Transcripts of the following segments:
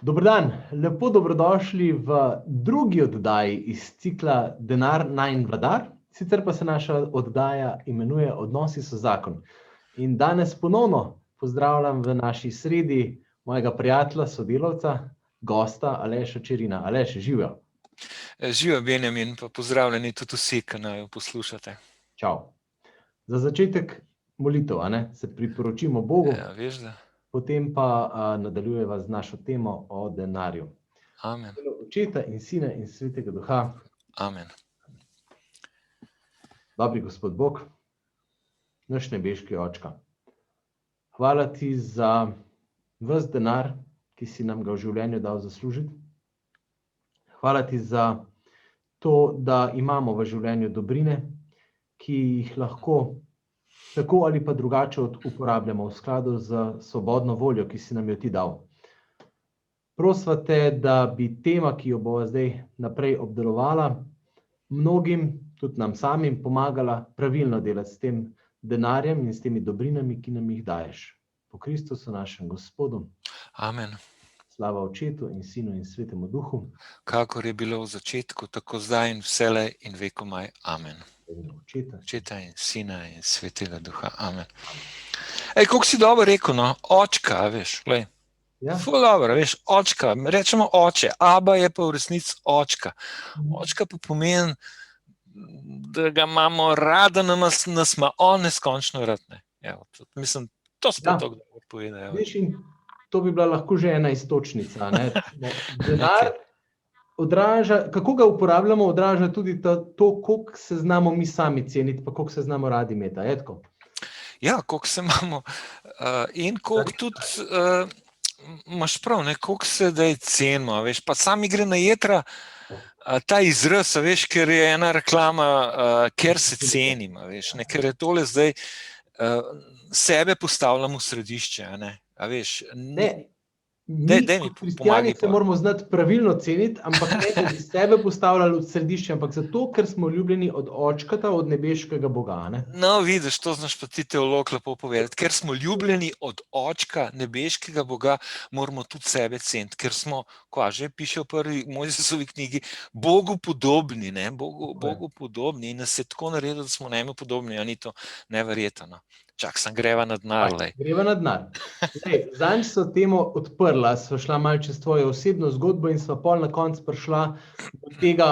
Dober dan, lepo dobrodošli v drugi oddaji iz cikla Denar najin vladar, sicer pa se naša oddaja imenuje Odnosi so zakon. In danes ponovno pozdravljam v naši sredi mojega prijatelja, sodelavca, gosta Aleša Čerina. Aleš, živijo. Živijo, Benjamin, pa pozdravljeni tudi vsi, ki naj poslušate. Čau. Za začetek molitev, se priporočimo Bogu. Ja, veš da. Potem pa nadaljujeva z našo temo o denarju. Amen. Očeta in Sina in Svetega Duha. Amen. Dobri Gospod Bog, naš nebeški očka. Hvala ti za ves denar, ki si nam ga v življenju dal zaslužiti. Hvala ti za to, da imamo v življenju dobrine, ki jih lahko tako ali pa drugače uporabljamo v skladu z svobodno voljo, ki si nam jo ti dal. Prosva te, da bi tema, ki jo bova zdaj naprej obdelovala, mnogim, tudi nam samim, pomagala pravilno delati s tem denarjem in s temi dobrinami, ki nam jih daješ. Po Kristusu našem Gospodu. Amen. Slava Očetu in Sinu in Svetemu Duhu. Kakor je bilo v začetku, tako zdaj in vselej in vekomaj. Amen. Očeta in Sina in Svetega Duha. Amen. Ej, koliko si dobro rekel, no? Očka, veš, glej. Ja. Ful dobro, veš, očka, rečemo oče, aba je pa v resnici očka. Očka pa pomeni, da ga imamo rad, da nas ima on neskončno rad, ne. Evo, mislim, to se pa tako dobro poveda. Veš, in to bi bila lahko že ena iztočnica, ne. Denar odraža, kako ga uporabljamo, odraža tudi to, koliko se znamo mi sami ceniti, pa koliko se znamo radi imeti, a je tako? Ja, koliko se imamo in koliko tudi imaš prav, ne, koliko se daj cenimo, veš, pa sami gre na jetra ta izraz, veš, ker je ena reklama, ker se cenimo, veš, ne, ker je tole zdaj sebe postavljamo v središče, a ne, a veš. Mi kot kristjani se moramo znati pravilno ceniti, ampak ne, da bi sebe postavljali v središče, ampak zato, ker smo ljubljeni od očkata, od nebeškega Boga, ne? No, vidiš, to znaš pa ti teolog lepo povedati. Ker smo ljubljeni od očka, nebeškega Boga, moramo tudi sebe ceniti, ker smo, ko že piše v prvi Mojzesovi knjigi, Bogu podobni, ne, Bogu podobni in nas je tako naredil, da smo njemu podobni, a ni to neverjetno. Čak, sem greva na denar, lej. Greva na denar. Zadnjič so temo odprla, sva šla malo čez tvojo osebno zgodbo in sva pol na koncu prišla do tega,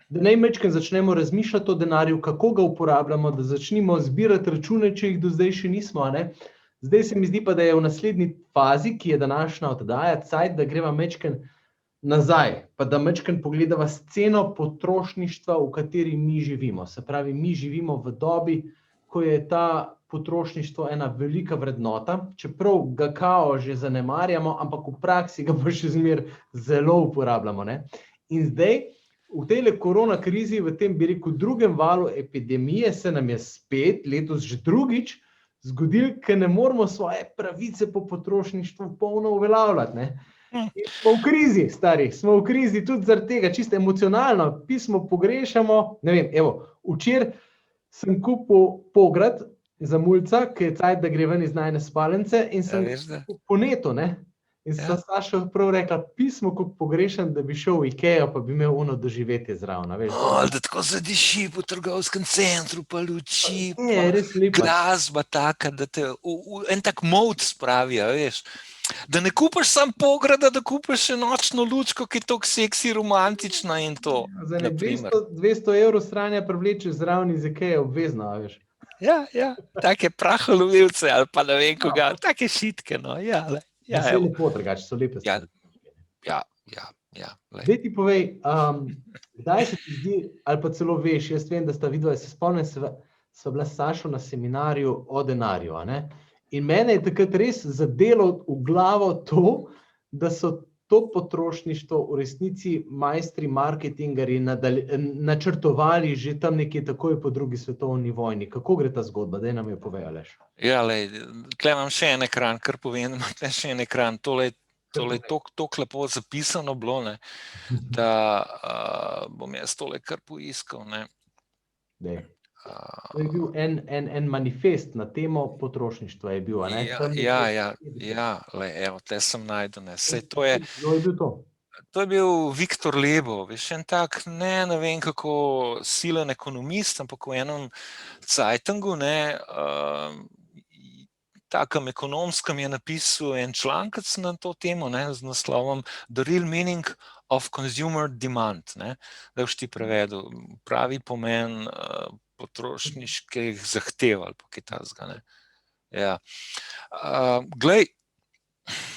da naj majčkeno začnemo razmišljati o denarju, kako ga uporabljamo, da začnemo zbirati račune, če jih do zdaj še nismo, ne. Zdaj se mi zdi pa, da je v naslednji fazi, ki je današnja oddaja, cajt, da greva majčkeno nazaj, pa da majčkeno pogledava sceno potrošništva, v kateri mi živimo. Se pravi, mi živimo v dobi, ko je ta potrošništvo ena velika vrednota, čeprav ga kao že zanemarjamo, ampak v praksi ga pa še zmeraj zelo uporabljamo, ne. In zdaj, v tejle korona krizi, v tem, bi rekel, drugem valu epidemije, se nam je spet, letos že drugič, zgodilo, ker ne moremo svoje pravice po potrošništvu polno uveljavljati, ne. In smo v krizi, stari, smo v krizi tudi zaradi tega, čisto emocionalno, pismo pogrešamo, ne vem, evo, včeraj sem kupil pograd za mulca, ki je cajt, da gre ven iz najine spalnice in sem po netu, ne. In sem Sašo prav rekla, pismo, ko pogrešam, da bi šel v Ikeo, pa bi imel ono doživetje zraven, a veš. Da tako zadiši po trgovskem centru, pa luči, res lepa. Glasba taka, da te en tak mod spravi, a veš. Da ne kupiš samo pograda, da kupiš še nočno lučko, ki je toliko seksi, romantična in to. Za ne 200 evrov stranja privlečeš zraven iz Ikea obvezno, a veš. Ja, take praholovilce ali pa ne vem koga, take šitke, no, ja. Se lepo drugače, so lepe stvari. Ja. Zdaj ti povej, kdaj se ti zdi, ali pa celo veš, jaz vem, da sta vidva, se spomnim, sva bila s Sašo na seminarju o denarju, a ne? In mene je takrat res zadelo v glavo to, da so to potrošništvo v resnici majstri marketingarji načrtovali že tam nekje takoj po drugi svetovni vojni. Kako gre ta zgodba? Daj nam jo povej, Aleš. Ja, lej, tle imam še en ekran, kar povem, imam tle še en ekran, tole je toliko lepo zapisano bilo, ne, da bom jaz tole kar poiskal, ne. To je bil en manifest na temo potrošništva je bil, a ne? Evo, tle sem najdu, ne. Saj Kdo je bil to? To je bil Viktor Lebo, veš, en tak, ne vem kako silen ekonomist, ampak v enem Zeitungu, ne, takem ekonomskem je napisal en člankec na to temo, ne, z naslovom The Real Meaning of Consumer Demand, ne, da boš ti prevedel, pravi pomen potrošniških zahtev ali pa kaj takega, ne. Ja. Glej,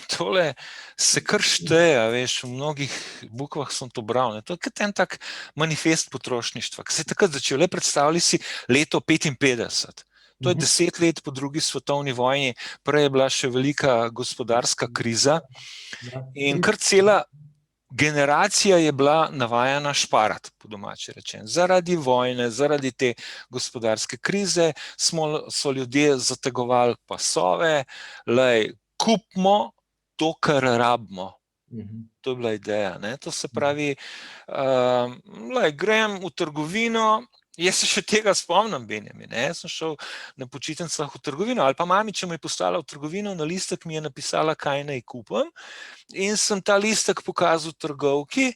tole se kar šteje, veš, v mnogih bukvah sem to bral, ne. To je kot en tak manifest potrošništva, ki se je takrat začel. Le predstavljaj si leto 55. To je 10 let po drugi svetovni vojni, prej je bila še velika gospodarska kriza in kar cela generacija je bila navajena šparati, po domače rečeno. Zaradi vojne, zaradi te gospodarske krize so ljudje zategovali pasove, lej, kupimo to, kar rabimo. To je bila ideja, ne? To se pravi, grem v trgovino, jaz se še tega spomnim, Benjamin, ne? Jaz sem šel na počitnicah v trgovino, ali pa mamiča me je poslala v trgovino, na listek mi je napisala, kaj naj kupim, in sem ta listek pokazal trgovki,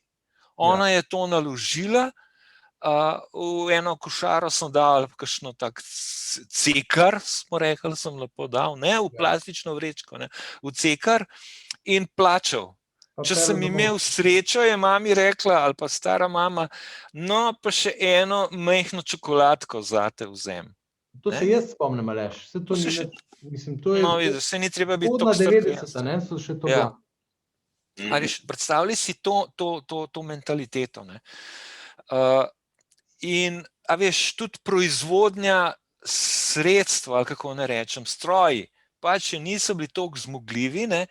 ona je to naložila, v eno košaro sem dal kakšno tak cekar, smo rekli, sem lepo dal, ne, v plastično vrečko, ne, v cekar in plačal. Če sem imel srečo, je mami rekla, ali pa stara mama, no, pa še eno majhno čokoladko zate vzem. To se jaz spomnim, Aleš. No, vidiš, se ni treba biti toliko star. 90, ne, so še to bila. Predstavljaj si to mentaliteto, ne. In, a veš, tudi proizvodnja sredstva, ali kako ne rečem, stroji, pač niso bili toliko zmogljivi, ne.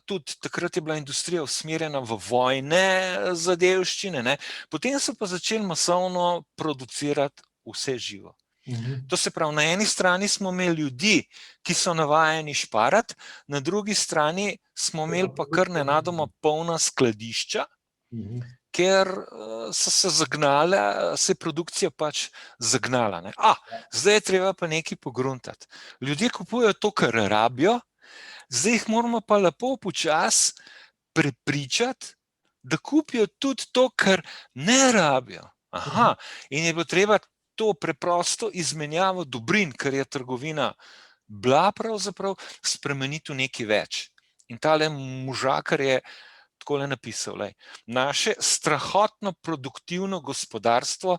Tudi takrat je bila industrija usmerjena v vojne zadevščine, ne. Potem so pa začeli masovno producirati vse živo. To se pravi, na eni strani smo imeli ljudi, ki so navajeni šparati, na drugi strani smo imeli pa kar nenadoma polna skladišča, ker so se zagnale, se je produkcija pač zagnala, ne. Zdaj je treba pa nekaj pogruntati. Ljudje kupujejo to, kar rabijo, zdaj jih moramo pa lepo počasi prepričati, da kupijo tudi to, kar ne rabijo. In je bilo treba to preprosto izmenjavo dobrin, ker je trgovina bila pravzaprav, spremeniti v nekaj več. In tale možakar je takole napisal, lej, naše strahotno produktivno gospodarstvo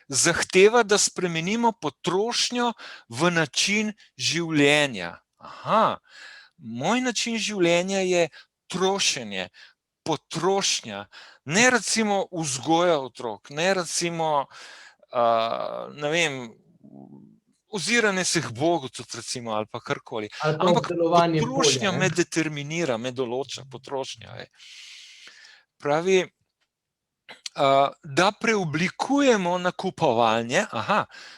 zahteva, da spremenimo potrošnjo v način življenja. Moj način življenja je trošenje, potrošnja, ne recimo vzgoja otrok, ne recimo, ne vem, oziranje se k Bogu tudi recimo, ali pa karkoli. Ampak potrošnja me determinira, me določa, potrošnja. Pravi, da preoblikujemo nakupovanje,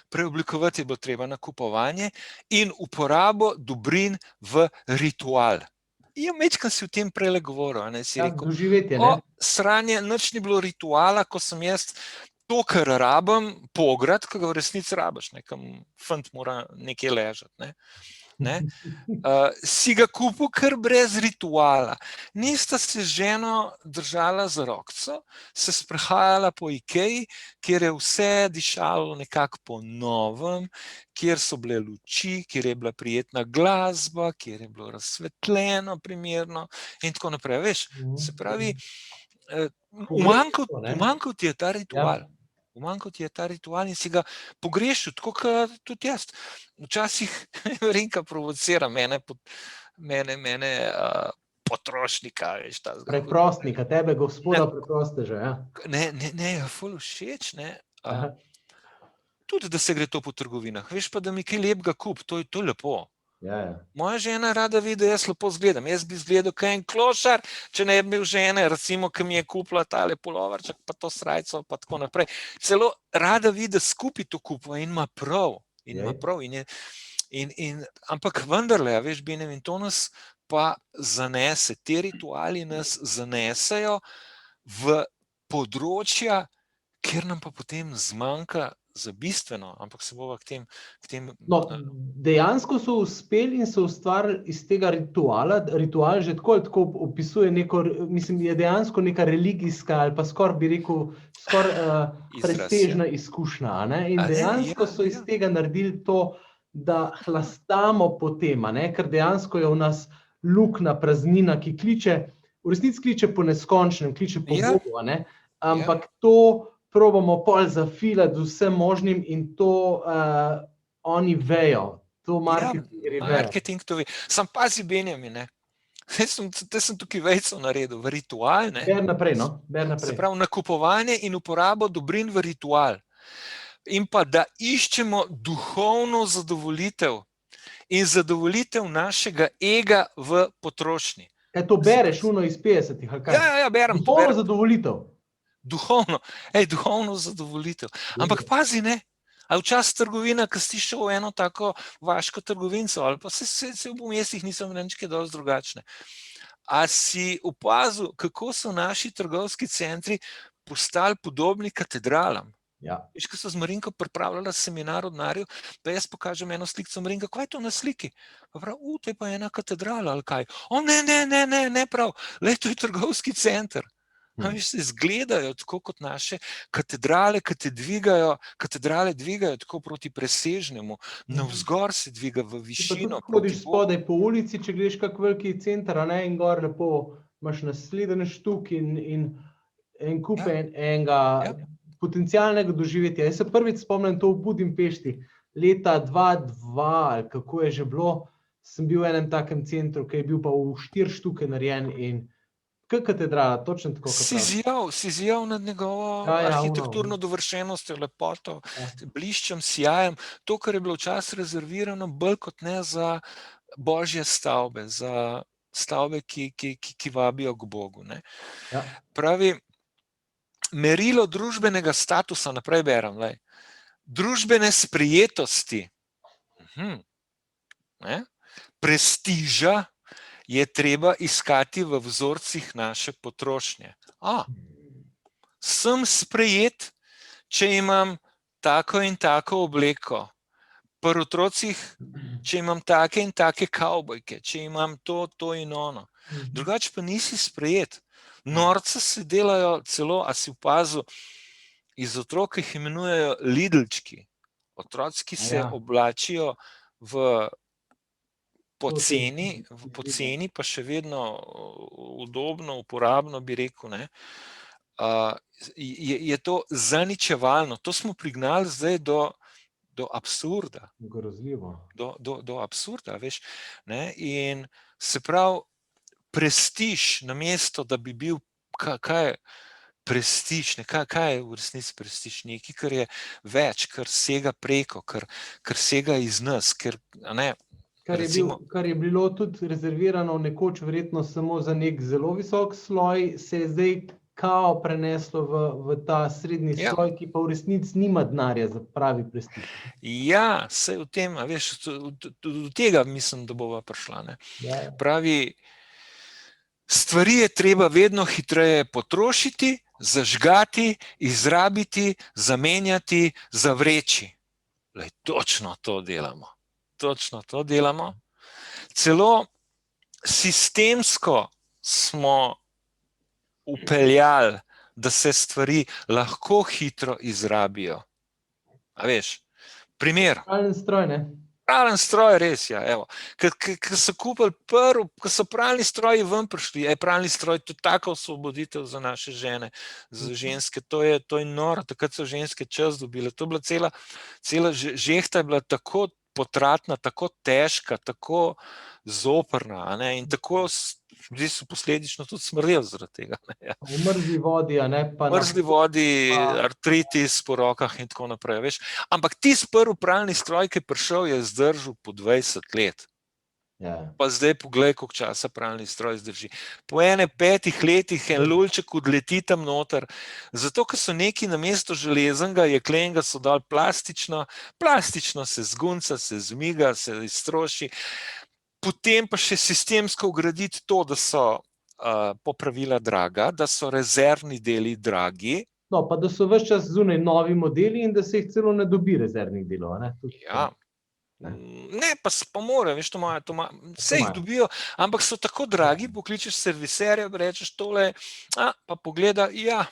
preoblikovati je bilo treba nakupovanje in uporabo dobrin v ritual. Majčkeno si o tem prejle govoril, ne, si rekel, sranje, nič ni bilo rituala, ko sem jaz to, kar rabim, pograd, ko ga v resnici rabiš, nekam fant mora nekje ležati, ne. Si ga kupil kar brez rituala. Nista se z ženo držala za rokco, se sprehajala po Ikeji, kjer je vse dišalo nekako po novem, kjer so bile luči, kjer je bila prijetna glasba, kjer je bilo razsvetljeno primerno in tako naprej. Veš, se pravi, umanjkal ti je ta ritual. Umanjkal ti je ta ritual in si ga pogrešil, tako kot tudi jaz. Včasih Rinka provocira mene potrošnika, veš. Preprostnika, tebe gospoda preprosteža, ja. Ne, ful všeč, ne. Tudi, da se gre to po trgovinah. Veš pa, da mi kaj lepega kupi, to je lepo. Moja žena rada vidi, da jaz lepo izgledam. Jaz bi izgledal kot en klošar, če ne bi imel žene, recimo, ki mi je kupila tale puloverček, pa to srajco, pa tako naprej. Celo rada vidi, da skupaj to kupiva in ima prav. Ampak vendarle, veš, Benjamin, to nas pa zanese. Te rituali nas zanesejo v področja, kjer nam pa potem zmanjka za bistveno, ampak se bova k tem No, dejansko so uspeli in so ustvarili iz tega rituala, ritual že tako ali tako opisuje neko, mislim, je dejansko neka religijska ali pa skoraj bi rekel, presežna izkušnja, a ne? In dejansko so iz tega naredili to, da hlastamo po tem, a ne? Ker dejansko je v nas luknja, praznina, ki kliče, v resnici kliče po neskončnem, kliče po Bogu, a ne? Ampak to probamo pol zafilati z vsem možnim in to oni vejo, to marketing to ve. Sam pazi, Benjamin, ne. Jaz sem tukaj vejco naredil, v ritual, ne. Ber naprej, no, ber naprej. Se pravi, nakupovanje in uporabo dobrin v ritual. In pa, da iščemo duhovno zadovolitev in zadovolitev našega ega v potrošnji. Kaj to bereš, uno iz 50-ih, ali kaj? Ja, berem. Duhovno zadovolitev. Duhovno zadovolitev. Ampak pazi, ne, a včasih trgovina, ko si šel v eno tako vaško trgovinco, ali pa se v mestih niso ničke dosti drugačne. A si opazil, kako so naši trgovski centri postali podobni katedralam? Ja. Veš, ko so z Marinko pripravljala seminar o denarju, pa jaz pokažem eno sliko Marinka, kaj je to na sliki? Pa prav, to je pa ena katedrala, ali kaj? Ne prav, to je trgovski center. Veš, se izgledajo tako kot naše katedrale, katedrale dvigajo tako proti presežnemu, navzgor se dviga v višino. Pa tudi hodiš spodaj po ulici, če greš kak veliki center, a ne, in gor lepo imaš naslednji štuk in kupe enega potencialnega doživetja. Jaz se prvič spomnim to v Budimpešti, leta 2002, ali kako je že bilo, sem bil v enem takem centru, ki je bil pa v 4 štuke narejen in katedrala, točno tako. Si zjel nad njegovo arhitekturno dovršenostjo, lepoto, bliščem, sijajem, to, kar je bilo včasih rezervirano, bolj kot ne za božje stavbe, za stavbe, ki vabijo k Bogu. Ne. Ja. Pravi, merilo družbenega statusa, naprej berem, družbene sprijetosti, prestiža je treba iskati v vzorcih naše potrošnje. Sem sprejet, če imam tako in tako obleko, pri otrocih, če imam take in take kavbojke, če imam to in ono. Drugače pa nisi sprejet. Norca se delajo celo, a si opazil, iz otrok jih imenujejo lidlčki. Otroci, ki se oblačijo poceni, pa še vedno udobno, uporabno, bi rekel, ne. Je to zaničevalno. To smo prignali zdaj do absurda. Grozljivo. Do absurda, veš. Ne? In se pravi, prestiž, namesto da bi bil, kaj je prestiž, kaj je v resnici prestiž? Nekaj, kar je več, kar sega preko, kar sega iz nas, Kar je bilo tudi rezervirano nekoč verjetno samo za nek zelo visok sloj, se je zdaj kao preneslo v ta srednji sloj, ki pa v resnici nima denarja za pravi prestiž. Ja, saj v tem, veš, do tega mislim, da bova prišla. Ne? Pravi, stvari je treba vedno hitreje potrošiti, zažgati, izrabiti, zamenjati, zavreči. Točno to delamo. Celo sistemsko smo vpeljali, da se stvari lahko hitro izrabijo. A veš, primer. Pralni stroj, ne? Pralni stroj, res, ja. Ko so kupili ko so pralni stroji ven prišli, pralni stroj, to je taka osvoboditev za naše žene, za ženske, to je noro, takrat so ženske čas dobile. To je bila cela žehta je bila tako potratna, tako težka, tako zoprna, in tako zdaj so posledično tudi smrdeli zaradi tega. V mrzli vodi, mrzli vodi, artritis po rokah in tako naprej, veš. Ampak tisti prvi pralni stroj, ki je prišel, je zdržal po 20 let. Pa zdaj poglej, koliko časa pralni stroj zdrži. Po 5 letih en lulček odleti tam noter, zato ker so neki namesto železnega, jeklenega so dali plastično se zgunca, se zmiga, se iztroši, potem pa še sistemsko vgraditi to, da so popravila draga, da so rezervni deli dragi, No, pa da so ves čas zunaj novi modeli in da se jih celo ne dobi rezervnih delov. Ne? Ja. Ne, pa more, veš, vse jih dobijo, ampak so tako dragi, pokličeš serviserja, rečeš tole, pa pogleda, ja,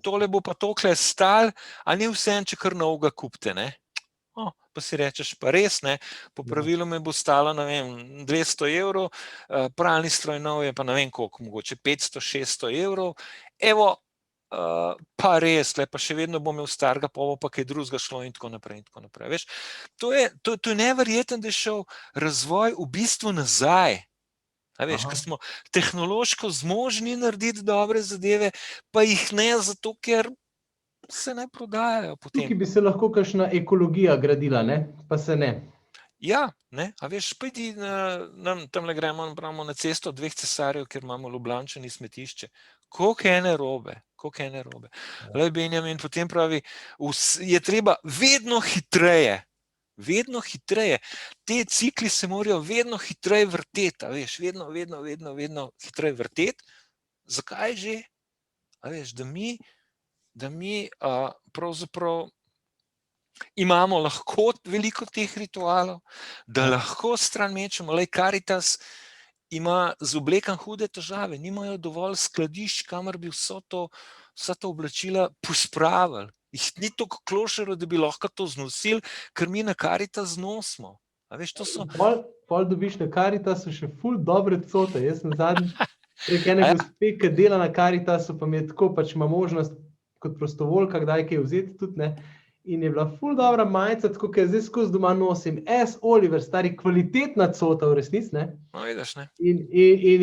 tole bo pa tokle stal, a ni vseeno, če kar novega kupite, ne? Pa si rečeš, pa res, ne, po pravilu me bo stalo, ne vem, 200 €, pralni stroj nov je pa ne vem koliko, mogoče 500-600 €, evo, pa res, pa še vedno bom imel starega, pa bo pa kaj drugega šlo in tako naprej, veš. To je neverjetno, da je šel razvoj v bistvu nazaj, a veš, ker smo tehnološko zmožni narediti dobre zadeve, pa jih ne, zato ker se ne prodajajo potem. Tukaj bi se lahko kakšna ekologija gradila, ne? Pa se ne. Ja, ne, a veš, pojdi, tamle gremo na cesto 2 cesarjev, kjer imamo Ljubljančani smetišče. Koliko ene robe. Glej, Benjamin potem pravi, je treba vedno hitreje. Te cikli se morajo vedno hitreje vrteti, a veš, vedno hitreje vrteti. Zakaj že? A veš, da mi pravzaprav imamo lahko veliko teh ritualov, da lahko stran mečemo. Karitas ima z oblekom hude težave, nimajo dovolj skladišč, kamor bi vsa ta oblačila pospravili. Jih ni toliko klošarjev, da bi lahko to znosili, ker mi na Karitas znosimo. A veš, to so... Pol dobiš na Karitasu še ful dobre cote. Jaz sem zadnjič prek ene gospe, ki dela na Karitasu, pa mi je tako, pač ima možnost kot prostovoljka kdaj kaj vzeti tudi, ne. In je bila ful dobra majica, tako kot zdaj skozi doma nosim. S. Oliver, stari, kvalitetna cota v resnici, ne. No, vidiš, ne. In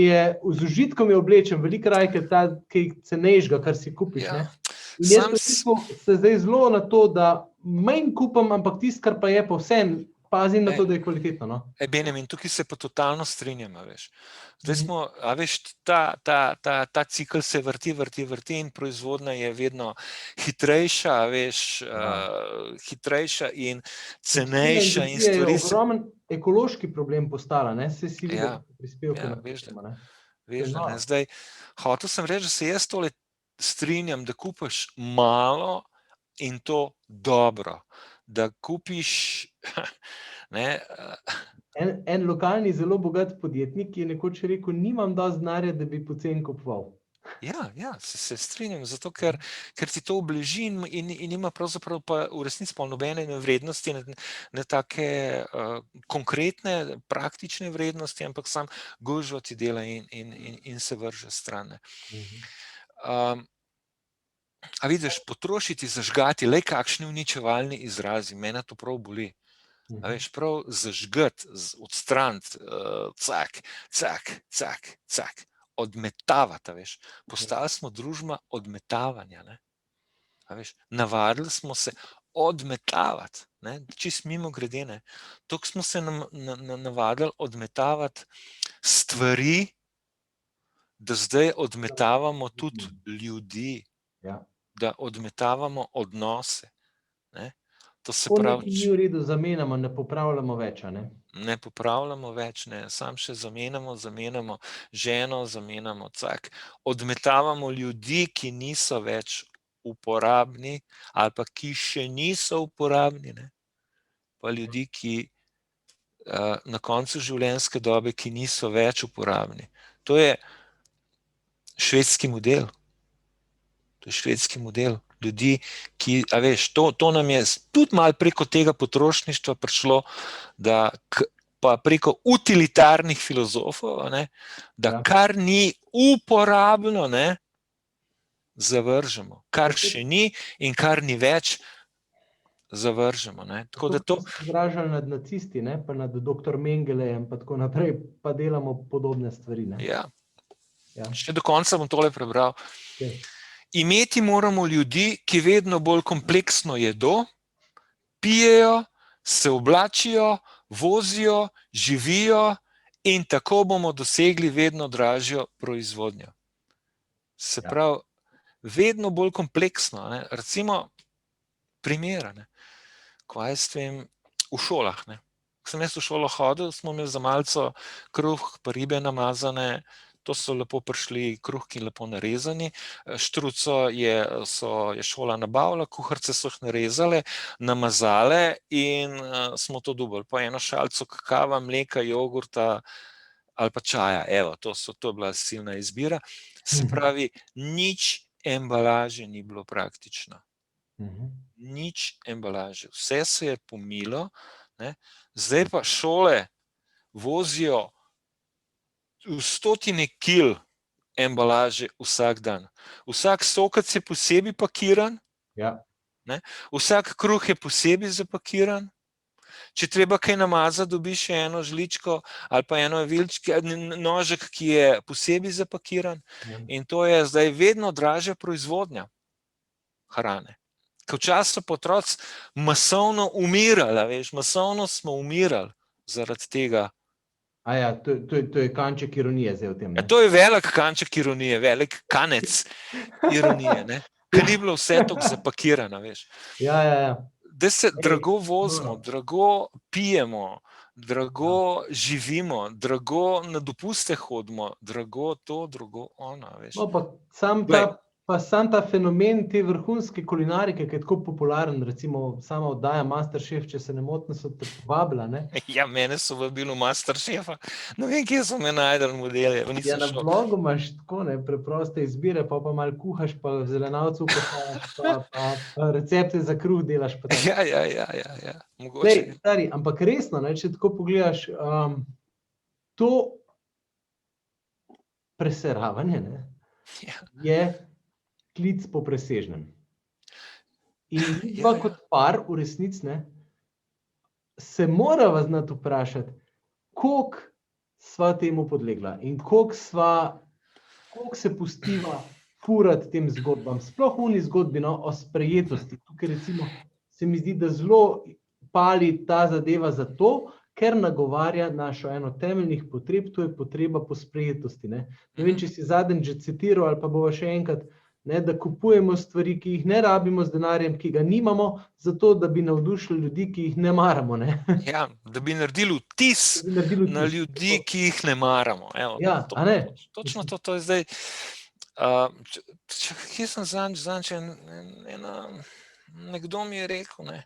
je z užitkom je oblečen, veliko raje, kaj cenejšega, kar si kupiš, ne. In jaz se zdaj zelo na to, da manj kupam, ampak tisto, kar pa je, pa vsem pazim na to, da je kvalitetno, no. Benjamin, tukaj se pa totalno strinjam, a veš. Zdaj smo, a veš, ta cikl se vrti in proizvodnja je vedno hitrejša, a veš, hitrejša in cenejša in stvari se... Je ogromen ekološki problem postala, ne, se si videl prispevke na veš, ne. Veš, da ne, zdaj, hotel sem reči, da se jaz tole strinjam, da kupiš malo in to dobro, da kupiš, ne... En lokalni zelo bogat podjetnik je nekoč rekel, nimam dosti denarja, da bi poceni kupoval. Ja, se strinjam, zato ker ti to obleži in ima pravzaprav pa v resnici pa nobene vrednosti, ne take konkretne, praktične vrednosti, ampak sam gužva ti dela in se vrže stran. A vidiš, potrošiti, zažgati, kakšni uničevalni izrazi, mene to prav boli. A veš, prav zažgati, odstraniti, cak, odmetavati, a veš. Postali smo družba odmetavanja, ne. A veš, navadili smo se odmetavati, ne, čisto mimogrede, ne. Toliko smo se navadili odmetavati stvari, da zdaj odmetavamo tudi ljudi, da odmetavamo odnose, ne. To se pravi... Ko nekaj ni v redu, zamenjamo, ne popravljamo več, a ne? Ne popravljamo več, ne, samo še zamenjamo ženo, zamenjamo cak. Odmetavamo ljudi, ki niso več uporabni ali pa ki še niso uporabni, ne. Pa ljudi, ki na koncu življenjske dobe, ki niso več uporabni. To je švedski model. Ljudi, ki, a veš, to nam je tudi malo preko tega potrošništva prišlo, da pa preko utilitarnih filozofov, ne, da kar ni uporabno, ne, zavržemo. Kar še ni in kar ni več, zavržemo, ne. Tako da to... Smo se zgražali nad nacisti, ne, pa nad doktor Mengelejem, pa tako naprej, pa delamo podobne stvari, ne. Ja. Še do konca bom tole prebral. Imeti moramo ljudi, ki vedno bolj kompleksno jedo, pijejo, se oblačijo, vozijo, živijo in tako bomo dosegli vedno dražjo proizvodnjo. Se pravi, vedno bolj kompleksno, ne. Recimo, primer, ne. Kaj jaz vem, v šolah, ne. Ko sem jaz v šolo hodil, smo imeli za malico kruh pa ribe namazane, To so lepo prišli kruhki lepo narezani, štruco je šola nabavila, kuharice so jih narezale, namazale in smo to dobili. Pa eno šalico kakava, mleka, jogurta ali pa čaja. Evo, to je bila silna izbira. Se pravi, nič embalaže ni bilo praktično. Nič embalaže. Vse se je pomilo, ne. Zdaj pa šole vozijo v 100 kil embalaže vsak dan. Vsak sokac je posebej pakiran, Ja. ne? Vsak kruh je posebej zapakiran. Če treba kaj namazati, dobiš še eno žličko ali pa eno nožek, ki je posebej zapakiran. In to je zdaj vedno dražja proizvodnja hrane. Ker včasih so otroci masovno umirali, veš, masovno smo umirali zaradi tega. Ja, to je kanček ironije zdaj v tem. Ja, to je velik kanček ironije, velik kanec ironije, ne? Ker ni bilo vse tako zapakirano, veš. Ja. Da se drago vozimo, drago pijemo, drago živimo, drago na dopuste hodimo, drago to, drago ono, veš. No, pa sam ta fenomen te vrhunske kulinarike, ki je tako popularen, recimo sama oddaja Masterchef, če se ne motim, so te povabila, ne? Ja, mene so vabili v Masterchefa. Ne vem, kje so me najdeli modele. Ja, na blogu imaš tako, ne, preproste izbire, pa malo kuhaš, pa v zelenavcu, pa recepte za kruh delaš. Pa Ja. Mogoče. Lej, stari, ampak resno, ne, če tako pogledaš, to preseravanje, ne, je klic po presežnem. In pa kot par v resnici, ne, se morava znati vprašati, koliko sva temu podlegla in koliko se pustiva furati tem zgodbam. Sploh v uni zgodbi, no, o sprejetosti. Tukaj recimo se mi zdi, da zelo pali ta zadeva zato, ker nagovarja našo eno temeljnih potreb, to je potreba po sprejetosti. Ne vem, če si zadnjič že citiral ali pa bova še enkrat, ne, da kupujemo stvari, ki jih ne rabimo z denarjem, ki ga nimamo, zato da bi navdušili ljudi, ki jih ne maramo. Ne? Ja, da bi naredili vtis na ljudi, ki jih ne maramo. Evo, ja, a ne? Točno to je zdaj. Kje sem zadnjič nekdo mi je rekel, ne,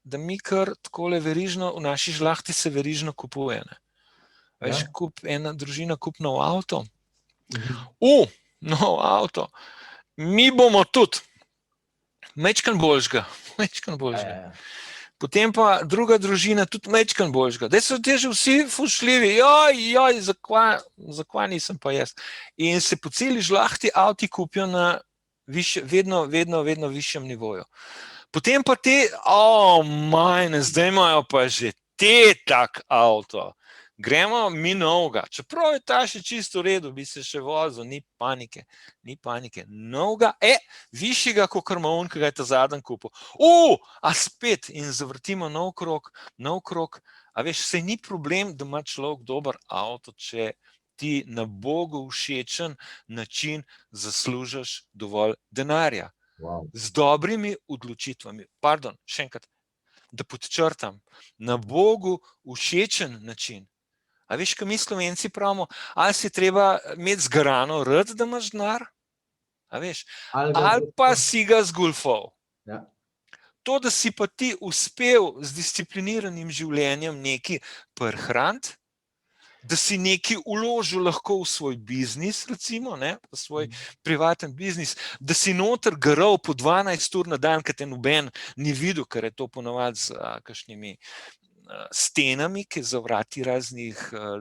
da mi kar takole verižno, v naši žlahti se verižno kupuje. Ne. Veš, ena družina kupi nov avto. Nov avto. Mi bomo tudi. Mečkan boljšega. Potem pa druga družina tudi mečkan boljšega. Daj so te že vsi fušljivi. Joj, zakaj nisem pa jaz. In se po celi žlahti avti kupijo na vedno višjem nivoju. Potem pa te, zdaj imajo pa že te tak avto. Gremo mi novega. Čeprav je ta še čisto v redu, bi se še vozil, ni panike. Novega, višjega, kakor ima on, ki ga je ta zadnji kupil. A spet in zavrtimo nov krog. A veš, saj ni problem, da ima človek dober avto, če ti na Bogu všečen način zaslužiš dovolj denarja. Wow. Z dobrimi odločitvami. Pardon, še enkrat, da podčrtam. Na Bogu všečen način. A veš, kaj mi Slovenci pravimo, ali si treba imeti zgarano rad, da imaš denar? A veš, ali pa si ga zgulfal. Ja. To, da si pa ti uspel z discipliniranim življenjem nekaj prihraniti, da si nekaj vložil lahko v svoj biznis, recimo, ne, v svoj privaten biznis, da si noter garal po 12 ur na dan, ker te noben ni videl, ker je to ponavadi z kakšnimi stenami, ki za vrati raznih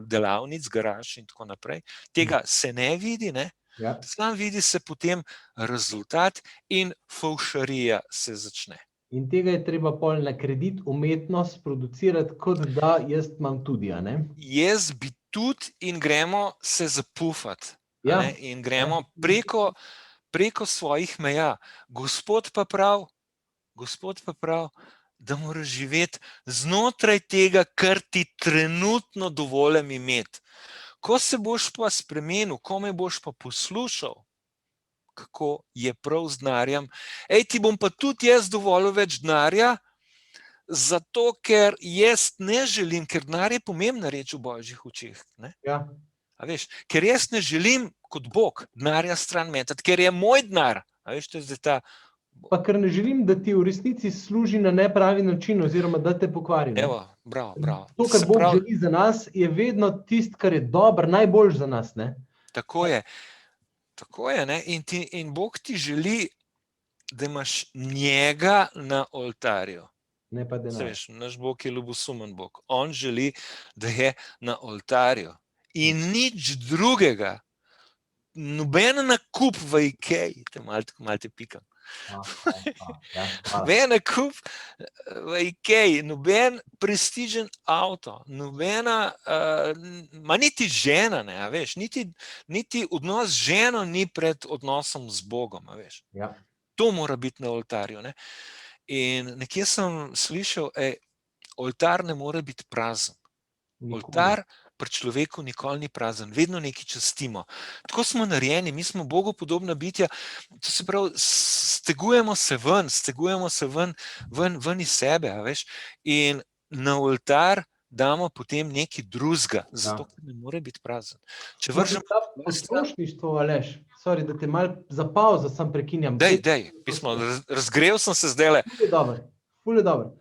delavnic, garaž in tako naprej. Tega se ne vidi, ne? Ja. Sam vidi se potem rezultat in fovšarija se začne. In tega je treba pol na kredit umetnost producirati, kot da jaz imam tudi, a ne? Jaz bi tudi in gremo se zapufati. Ja. In gremo preko svojih meja. Gospod pa prav, da moraš živeti znotraj tega, kar ti trenutno dovolim imeti. Ko se boš pa spremenil, ko me boš pa poslušal, kako je prav z denarjem, ti bom pa tudi jaz dovolil več denarja, zato ker jaz ne želim, ker denar je pomembna reč v Božjih očeh. Ne? Ja. A veš, ker jaz ne želim kot Bog denarja stran metati, ker je moj denar. A veš, to je zdaj ta... Pa ker ne želim, da ti v resnici služi na nepravi način, oziroma da te pokvari. Ne? Evo, bravo. To, kar Bog želi za nas, je vedno tisto, kar je dobro, najboljš za nas. Ne? Tako je, ne? In Bog ti želi, da imaš njega na oltarju. Ne pa denar. Veš, naš Bog je ljubosumen Bog. On želi, da je na oltarju. In nič drugega, noben nakup v IKEA, te malo te pikam. Noben nakup v IKEA, noben prestižen avto, nobena, ma niti žena, ne, a veš, niti odnos z ženo ni pred odnosom z Bogom, a veš. Ja. To mora biti na oltarju, ne. In nekje sem slišal, oltar ne more biti prazen. Oltar pri človeku nikoli ni prazen, vedno nekaj častimo. Tako smo narejeni, mi smo Bogu podobna bitja, to se pravi, stegujemo se ven iz sebe, a veš, in na oltar damo potem nekaj drugega, zato ker ne more biti prazen. Če vržem... Potrošništvo, Aleš, sorry, da te malo za pauzo sam prekinjam. Dej, pismo, razgrel sem se zdajle. Ful je dobro.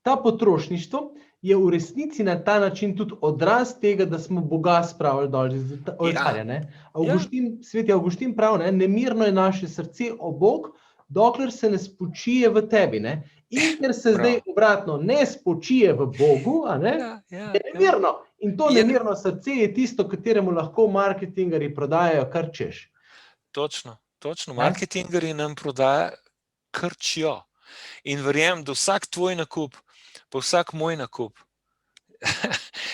Ta potrošništvo je v resnici na ta način tudi odraz tega, da smo Boga spravili dol iz oltarja. Sveti Avguštin pravi, nemirno je naše srce, o Bog, dokler se ne spočije v tebi. Ne? In ker se zdaj obratno ne spočije v Bogu, je nemirno. In to nemirno srce je tisto, kateremu lahko marketingerji prodajajo kar češ. Točno. Marketingerji nam prodajajo kar čjo. In verjamem, da vsak tvoj nakup, pa vsak moj nakup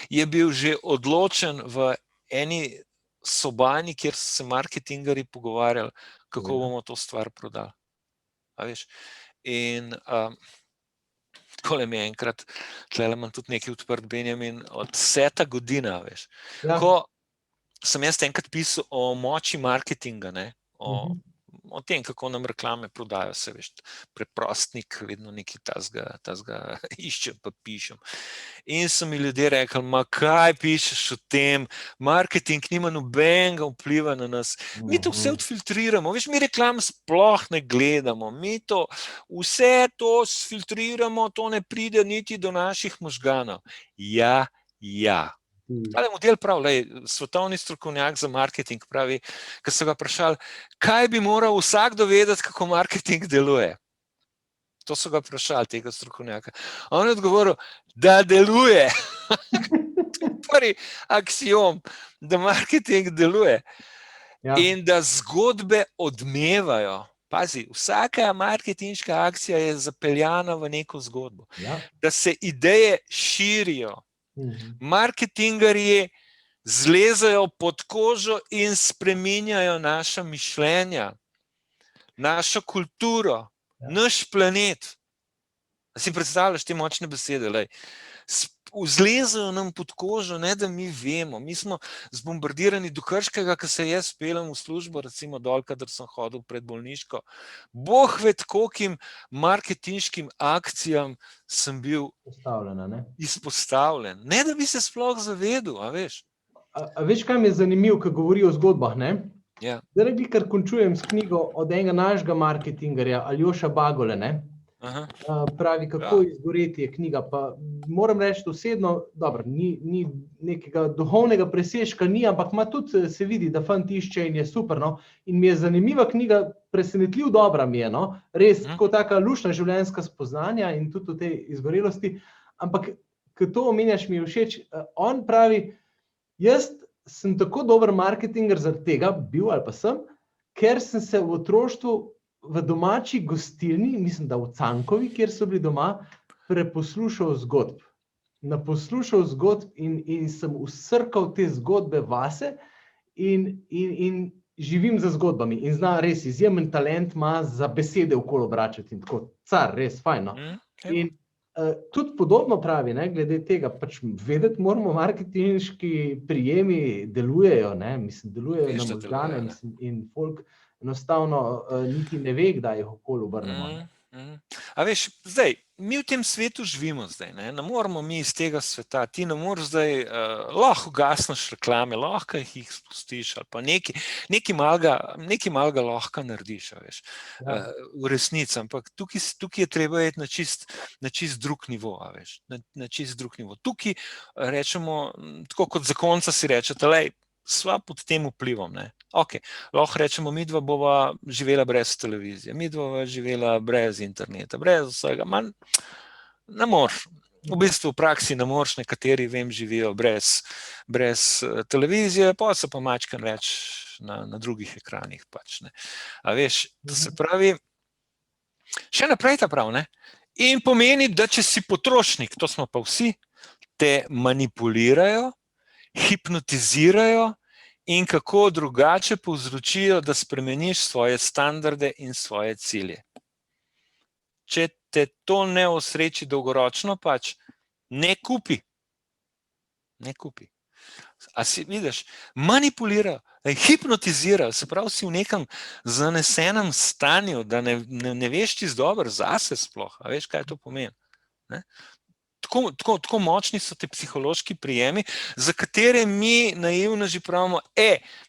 je bil že odločen v eni sobani, kjer so se marketingerji pogovarjali, kako bomo to stvar prodali. A veš? In takole mi je enkrat, tlele imam tudi nekaj odprt, Benjamin, od Seta Godina, veš. Ko sem jaz enkrat pisal o moči marketinga, ne, o tem, kako nam reklame prodajo, se veš, preprostnik, vedno nekaj tazga iščem, pa pišem. In so mi ljudje rekli, ma kaj pišeš o tem, marketing nima nobenega vpliva na nas, mi to vse odfiltriramo, veš, mi reklam sploh ne gledamo, mi to, vse to sfiltriramo, to ne pride niti do naših možganov. Ja. Tale model pravi, svetovni strokovnjak za marketing pravi, ko so ga vprašali, kaj bi moral vsakdo vedeti, kako marketing deluje. To so ga vprašali, tega strokovnjaka. On je odgovoril, da deluje. To je prvi aksiom, da marketing deluje. In da zgodbe odmevajo. Pazi, vsaka marketinška akcija je zapeljana v neko zgodbo. Da se ideje širijo. Marketingerji zlezajo pod kožo in spreminjajo naša mišljenja, našo kulturo, naš planet. Si predstavljaš te močne besede? Zlezajo nam pod kožo, ne da mi vemo. Mi smo zbombardirani do Krškega, ko se jaz pelem v službo, recimo dol, kadar sem hodil pred bolniško. Bog ved, koliko marketinškim akcijam sem bil izpostavljen. Ne, da bi se sploh zavedel, a veš. A veš, kaj mi je zanimivo, ko govori o zgodbah, ne? Zdaj, kar končujem s knjigo od enega našega marketingerja, Aljoša Bagole, ne? Pravi, kako izgoreti je knjiga, pa moram reči osebno, dobro, ni nekega duhovnega presežka, ampak ima tudi, se vidi, da fant išče in je super, no, in mi je zanimiva knjiga, presenetljiv dobra mi je, no, res tako taka luštna življenjska spoznanja in tudi v tej izgorelosti, ampak, ko to omenjaš, mi je všeč, on pravi, jaz sem tako dober marketinger zaradi tega, bil ali pa sem, ker sem se v otroštvu v domači gostilni, mislim, da v Cankovi, kjer so bili doma, preposlušal zgodb. Naposlušal zgodb in sem usrkal te zgodbe vase in živim za zgodbami. In zna res izjemen talent ima za besede okoli obračati in tako, car, res, fajn, no. In tudi podobno pravi, ne, glede tega, pač vedeti moramo, marketinški prijemi delujejo, ne, mislim, delujejo na možgane in folk enostavno niti ne ve, kdaj jih okoli obrnemo. A veš, zdaj, mi v tem svetu živimo zdaj, ne moramo mi iz tega sveta, ti ne moreš zdaj, lahko ugasneš reklame, lahko jih spustiš ali pa nekaj malega lahko narediš, a veš, v resnici, ampak tukaj je treba iti na čist drug nivo, a veš, na čist drug nivo. Tukaj rečemo, tako kot zakonca si rečete, lej, sva pod tem vplivom, ne. Ok, lahko rečemo, midva bova živela brez televizije, midva bova živela brez interneta, brez vsega, ne moreš. V bistvu v praksi ne moreš, nekateri, vem, živijo brez televizije, pa se pa mačkan več na drugih ekranih pač, ne. A veš, to se pravi, še naprej ta prav, ne. In pomeni, da če si potrošnik, to smo pa vsi, te manipulirajo, hipnotizirajo in kako drugače povzročijo, da spremeniš svoje standarde in svoje cilje. Če te to ne osreči dolgoročno, pač ne kupi. Ne kupi. A si vidiš, manipulirajo, hipnotizirajo, se pravi, si v nekem zanesenem stanju, da ne veš čisto dobro zase sploh, a veš, kaj to pomeni, ne? Tako močni so te psihološki prijemi, za katere mi naivno že pravimo,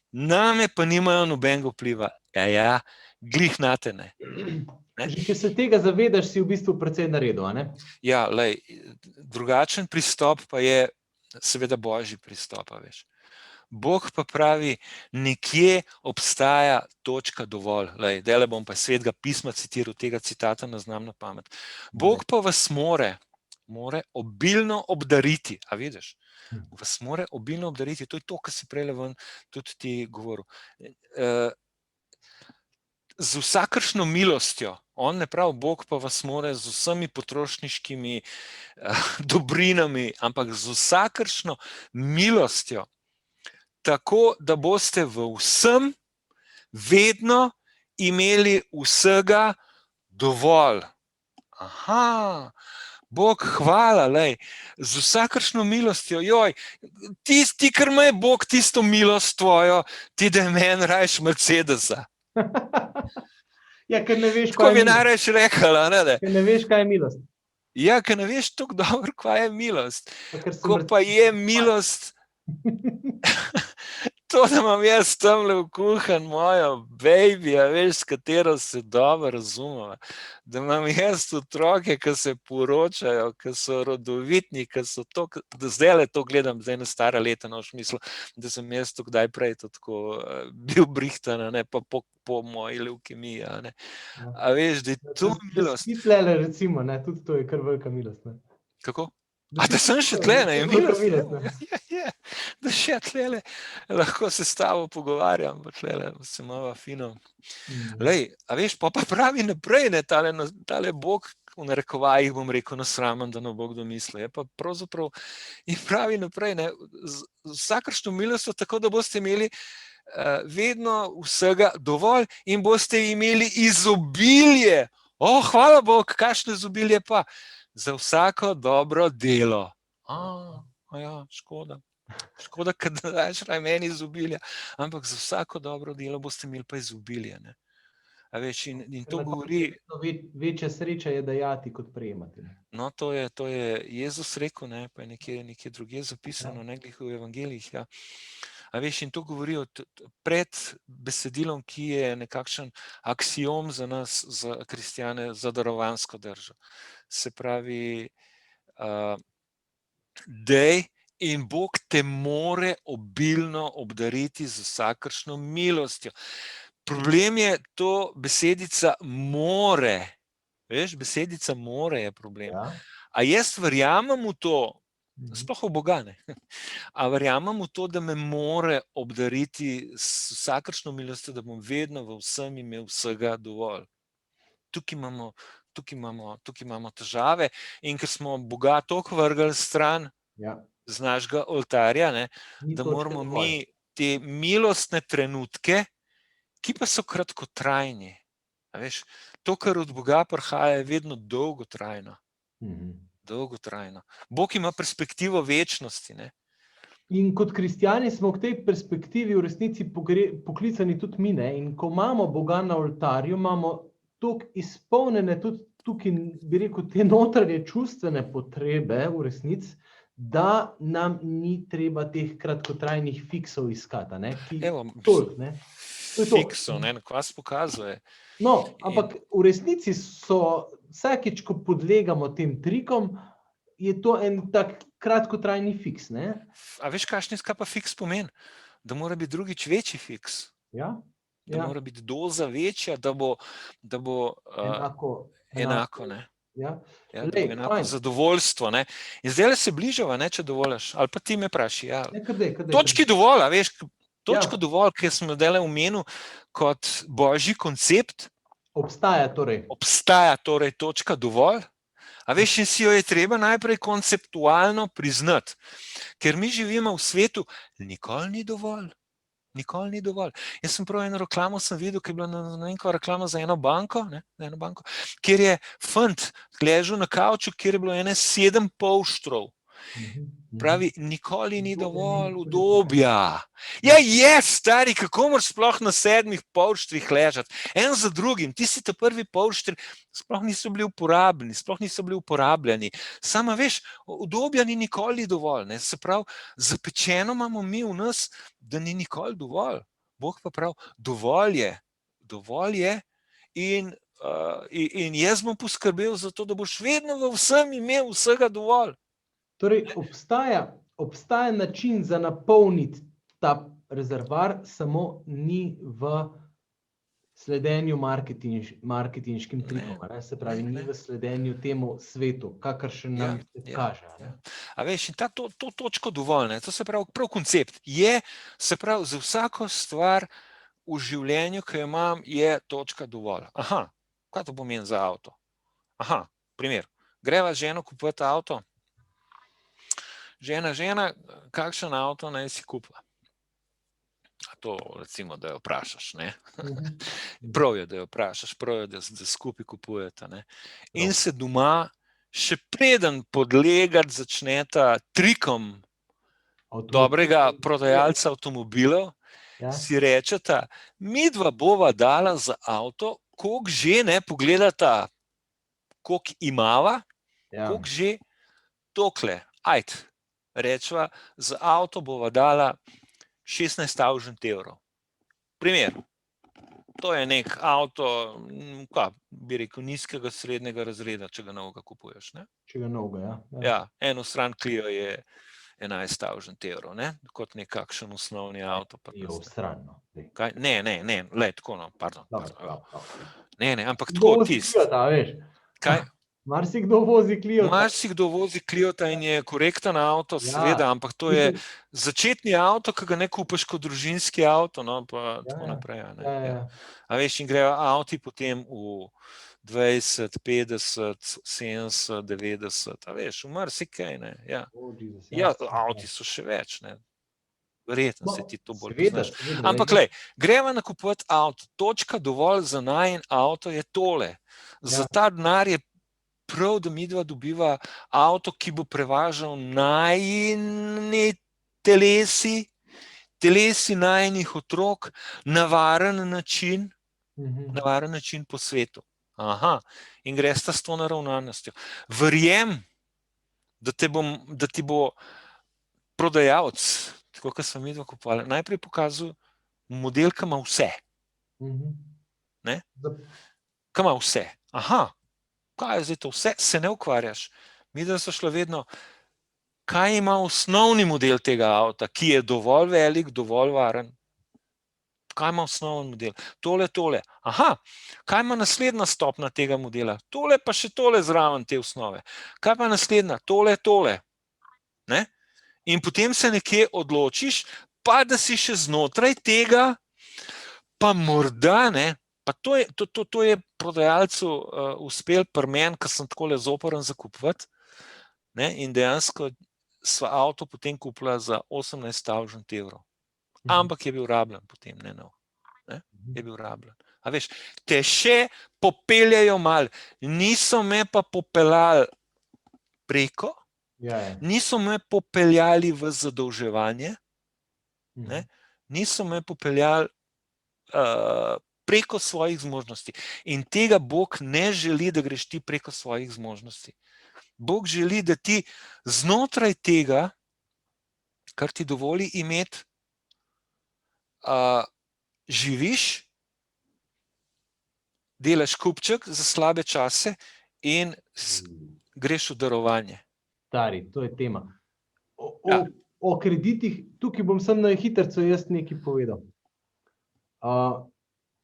name pa nimajo nobenega vpliva. Ja, glih nate, ne. Že, če se tega zavedaš, si v bistvu precej naredil, a ne? Ja, lej, drugačen pristop pa je seveda božji pristop, a veš. Bog pa pravi, nekje obstaja točka dovolj. Lej, dele bom pa Svetega pisma citiral, tega citata ne znam na pamet. Bog pa vas more obilno obdariti, a vidiš? Vas more obilno obdariti, to je to, kar si prejle ven tudi ti govoril. Z vsakršno milostjo, on ne pravi, Bog pa vas more z vsemi potrošniškimi dobrinami, ampak z vsakršno milostjo, tako da boste v vsem vedno imeli vsega dovolj. Aha, Bog, hvala, lej, z vsakršno milostjo, ti, ker me je Bog tisto milost tvojo, ti da meni rajš Mercedesa. Ja, ker ne veš, kaj je milost. Tako bi najrajš rekla, ne? Ker ne veš, kaj je milost. Ja, ker ne veš toliko dobro, kaj je milost. Ko pa je milost, to, da imam jaz tamle vkuhan mojo baby, a veš, s katero se dobro razumeva, da imam jaz otroke, ki se poročajo, ki so rodovitni, ki so to, da zdajle to gledam, zdaj na stara leta, no, v smislu, da sem jaz to kdaj prej tako bil brihtan, ne, pa po moji levkemiji, ne. A veš, da je to milost. Ti tlele, recimo, ne, tudi to je kar velika milost, ne. Kako? A da sem še tle, ne, je milost, da še tlele, lahko se s tabo pogovarjam, pa tlele se malo fino. Lej, a veš, pa pravi naprej, ne, tale Bog, v narekovajih bom rekel, nasramen, da ne bo kdo mislil, je pa pravzaprav, in pravi naprej, ne, z vsakršno milostjo, tako da boste imeli vedno vsega dovolj in boste imeli izobilje. Hvala Bog, kakšno izobilje pa? Za vsako dobro delo. Ja, škoda. Škoda, ker daš raj meni izobilja, ampak za vsako dobro delo boste imeli pa izobilje, ne. A veš, in to govori... Večja sreča je dajati kot prejemati. No, to je Jezus rekel, ne, pa je nekje drugje zapisano, ne glih v evangeljih, ja. A veš, in to govori pred besedilom, ki je nekakšen aksiom za nas, za kristjane, za darovansko držo. Se pravi, dej in Bog te more obilno obdariti z vsakršno milostjo. Problem je to besedica more. Veš, besedica more je problem. A jaz verjamem v to, sploh v Boga, ne, a verjamem v to, da me more obdariti z vsakršno milostjo, da bom vedno v vsem imel vsega dovolj. Tukaj imamo težave in ker smo Boga toliko vrgli stran z našega oltarja, ne, da moramo mi te milostne trenutke, ki pa so kratkotrajni. A veš, to, kar od Boga prihaja, je vedno dolgotrajno. Dolgotrajno. Bog ima perspektivo večnosti, ne. In kot kristjani smo k tej perspektivi v resnici poklicani tudi mi, ne. In ko imamo Boga na oltarju, imamo toliko izpolnjene tudi tukaj, bi rekel, te notranje čustvene potrebe v resnici, da nam ni treba teh kratkotrajnih fiksov iskati, ne, ki toliko, ne. To je to. Fiksov, ne, kva se pokazuje. No, ampak v resnici so vsakič, ko podlegamo tem trikom, je to en tak kratkotrajni fiks, ne. A veš, kaj pa fiks pomeni? Da mora biti drugič večji fiks. Ja, Da mora biti doza večja, da bo enako, ne. Ja. Ja, da bo enako zadovoljstvo, ne. In zdaj se bližava, ne, če dovoliš, ali pa ti me vpraši, ja. Točki dovolj, a veš, točko dovolj, ker smo zdajle omenil kot božji koncept. Obstaja torej točka dovolj. A veš, in si jo je treba najprej konceptualno priznati, ker mi živimo v svetu, nikoli ni dovolj. Nikoli ni dovolj. Jaz sem prav eno reklamo videl, ki je bila reklama za eno banko, kjer je fant ležal na kavču, kjer je bilo 7 polštrov. Pravi, nikoli ni dovolj udobja. Ja, stari, kako moraš sploh na 7 polštrih ležati? En za drugim, ti si te prvi polštri, sploh niso bili uporabljeni. Sama veš, udobja ni nikoli dovolj. Ne? Se pravi, zapečeno imamo mi v nas, da ni nikoli dovolj. Bog pa pravi, dovolj je in jaz bom poskrbel za to, da boš vedno v vsem imel vsega dovolj. Torej, obstaja način za napolniti ta rezervar, samo ni v sledenju marketinškim trikom, se pravi, ni v sledenju temu svetu, kakršen nam se kaže. A veš, in to točko dovolj, to se pravi, prav koncept je, se pravi, za vsako stvar v življenju, ki jo imam, je točka dovolj. Aha, kaj to pomeni za avto? Aha, primer, greva z ženo kupiti avto, žena, kakšen avto naj si kupila? To recimo, da jo vprašaš, ne? Prav je, da jo vprašaš, prav je, da skupaj kupujete, ne? In se doma, še preden podlegati začneta trikom dobrega prodajalca avtomobilov, si rečeta, midva bova dala za avto, koliko že, ne, pogledata, koliko imava, koliko že, tokle, ajde. Rečva, za avto bova dala 16.000 evrov. Primer, to je nek avto, bi rekel, nizkega srednjega razreda, če ga novega kupuješ. Če ga novega, ja. Ja, eno stran Clio je 11.000 evrov, kot nekakšen osnovni avto. Je v stran. Ne, le, tako, pardon. Ne, ampak tako, tisto. Kaj? Marsikdo vozi Cliota. Marsikdo vozi Cliota in je korekten avto, seveda, ampak to je začetni avto, ki ga ne kupiš kot družinski avto, pa tako naprej. A veš, in grejo avti potem v 20, 50, 70, 90, a veš, v marsikaj, ne. Ja, avti so še več, ne. Verjetno se ti to bolj poznaš. Ampak, glej, greva nakupiti avto. Točka dovolj za najin avto je tole. Za ta denar je prav, da midva dobiva avto, ki bo prevažal najini telesi najinih otrok na varen način po svetu. Aha, in gresta s to naravnanostjo. Verjem, da ti bo prodajalec, tako kot sem midva kupovala, najprej pokazal model, ki ima vse. Ne? Ki ima vse. Aha, kaj je zdaj to vse? Se ne ukvarjaš. Midva so šla vedno, kaj ima osnovni model tega avta, ki je dovolj velik, dovolj varen. Kaj ima osnovni model? Tole. Aha, kaj ima naslednja stopnja tega modela? Tole pa še tole zraven te osnove. Kaj pa naslednja? Tole. Ne? In potem se nekje odločiš, pa da si še znotraj tega, pa morda, ne, pa to je prodajalcu uspel pri meni, ker sem takole zoporen za kupovati, in dejansko sva avto potem kupila za 18.000 evrov. Ampak je bil rabljen potem, ne nov. Je bil rabljen. A veš, te še popeljajo mal, niso me pa popeljali preko, niso me popeljali v zadolževanje, niso me popeljali preko svojih zmožnosti. In tega Bog ne želi, da greš ti preko svojih zmožnosti. Bog želi, da ti znotraj tega, kar ti dovoli imeti, živiš, delaš kupček za slabe čase in greš v darovanje. Stari, to je tema. Ja. O kreditih, tukaj bom sem na hitrco jaz nekaj povedal.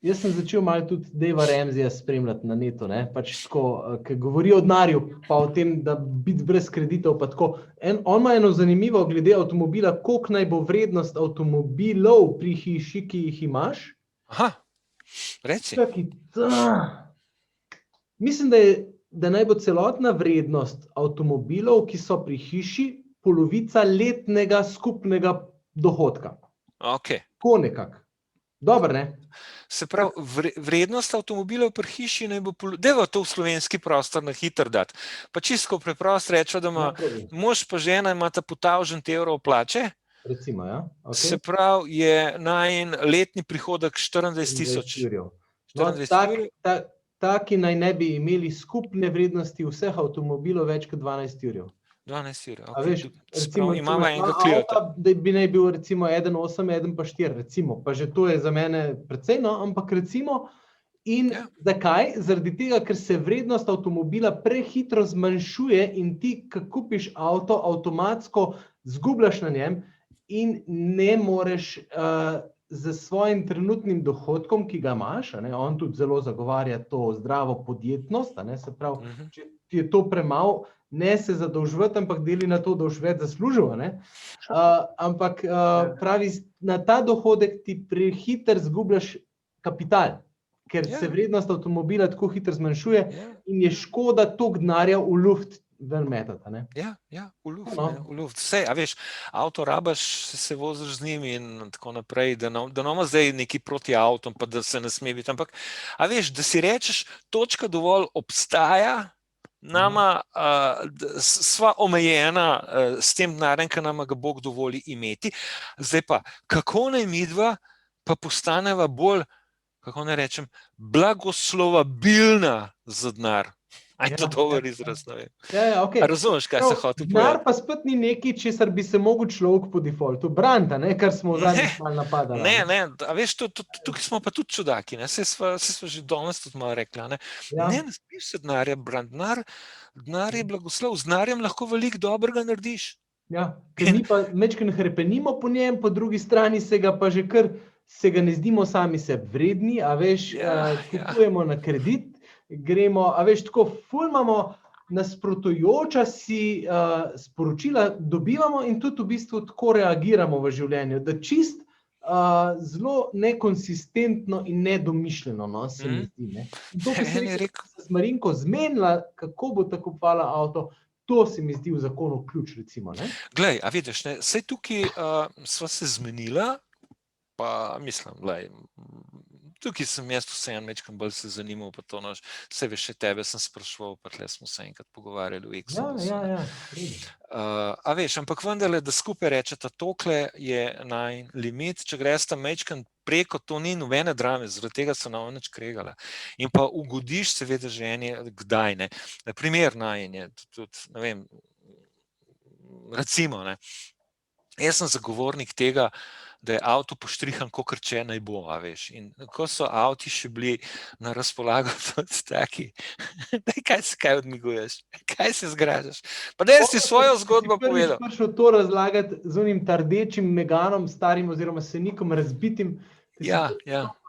Jaz sem začel malo tudi Dava Ramseyja spremljati na netu, ne? Pač tako, ki govori o denarju, pa o tem, da biti brez kreditov, pa tako. On ima eno zanimivo glede avtomobila, koliko naj bo vrednost avtomobilov pri hiši, ki jih imaš. Aha, reci. Mislim, da naj bo celotna vrednost avtomobilov, ki so pri hiši, polovica letnega skupnega dohodka. Ok. Tako nekako. Dobro, ne? Se pravi, vrednost avtomobilov pri hiši naj bo dajva to v slovenski prostor na hitro dati. Pa čisto preprosto reče, da ima mož pa žena imata po 1000 evrov plače. Recimo, ja. Okay. Se pravi, je najin letni prihodek 24 000. Taki naj ne bi imeli skupne vrednosti vseh avtomobilov več kot 12 evrov. 12 evrov. A veš, recimo, imamo enega Cliota. Da bi naj bil recimo 1,8, 1 pa 4, recimo. Pa že to je za mene precej, no, ampak recimo. In zakaj? Zaradi tega, ker se vrednost avtomobila prehitro zmanjšuje in ti, ko kupiš avto, avtomatsko zgubljaš na njem in ne moreš z svojim trenutnim dohodkom, ki ga imaš, on tudi zelo zagovarja to zdravo podjetnost, se pravi, če ti je to premalo, ne se zadolževati, ampak deli na to, da boš več zaslužil. Ampak pravi, na ta dohodek ti prehiter zgubljaš kapital, ker se vrednost avtomobila tako hitro zmanjšuje in je škoda toliko denarja v luft ven metati. Ja, v luft. Vse, a veš, avto rabaš, se voziš z njimi in tako naprej, da noma zdaj neki proti avtom, pa da se ne sme biti, ampak, a veš, da si rečeš, točka dovolj obstaja, nama sva omejena s tem denarjem, ki nama ga Bog dovoli imeti. Zdaj pa, kako naj midva pa postaneva bolj, kako naj rečem, blagoslovabilna za denar? Aj to dober izraz, ne vem. Okay. Razumeš, kaj se hoče povedati? Denar pa spet ni nekaj, česar bi se mogel človek po defaultu braniti, kar smo zadnjič malo napadali. Ne, a veš, tukaj smo pa tudi čudaki, se sva že danes tudi malo rekla. Ne smeš se denarja braniti, denar je blagoslov, z denarjem lahko veliko dobrega narediš. Ja, ker mi pa mečkeno hrepenimo po njem, po drugi strani se ga pa že kar, se ga ne zdimo sami sebi vredni, a veš, kupujemo na kredit, gremo, a veš, tako ful imamo nasprotujoča si sporočila dobivamo in tudi v bistvu tako reagiramo v življenju, da čist zelo nekonsistentno in nedomišljeno, se mi zdi. To, ki se je s Marinko zmenila, kako bo tako kupovala avto, to se mi zdi v zakonu ključ, recimo. Glej, a vidiš, saj tukaj sva se zmenila, pa mislim, tukaj sem jaz vseeno mečkam bolj se zanimal, pa to naš, saj veš, še tebe sem spraševal, pa tle smo se enkrat pogovarjali v Exodusu. Ja. A veš, ampak vendarle, da skupaj rečeta, tokle je najin limit, če greš tam mečkam preko, to ni nobene drame, zaradi tega so nam nič kregala. In pa ugodiš seveda ženi, kdaj ne. Na primer najin je, tudi, ne vem, recimo, jaz sem zagovornik tega, da je avto poštrihan, kakor če naj bo, a veš. In ko so avti še bili na razpolago tudi taki, kaj odmiguješ, kaj se zgražaš. Pa da si svojo zgodbo povedal. Prvič prišel to razlagati z unim tardečim Meganom, starim oziroma senikom razbitim,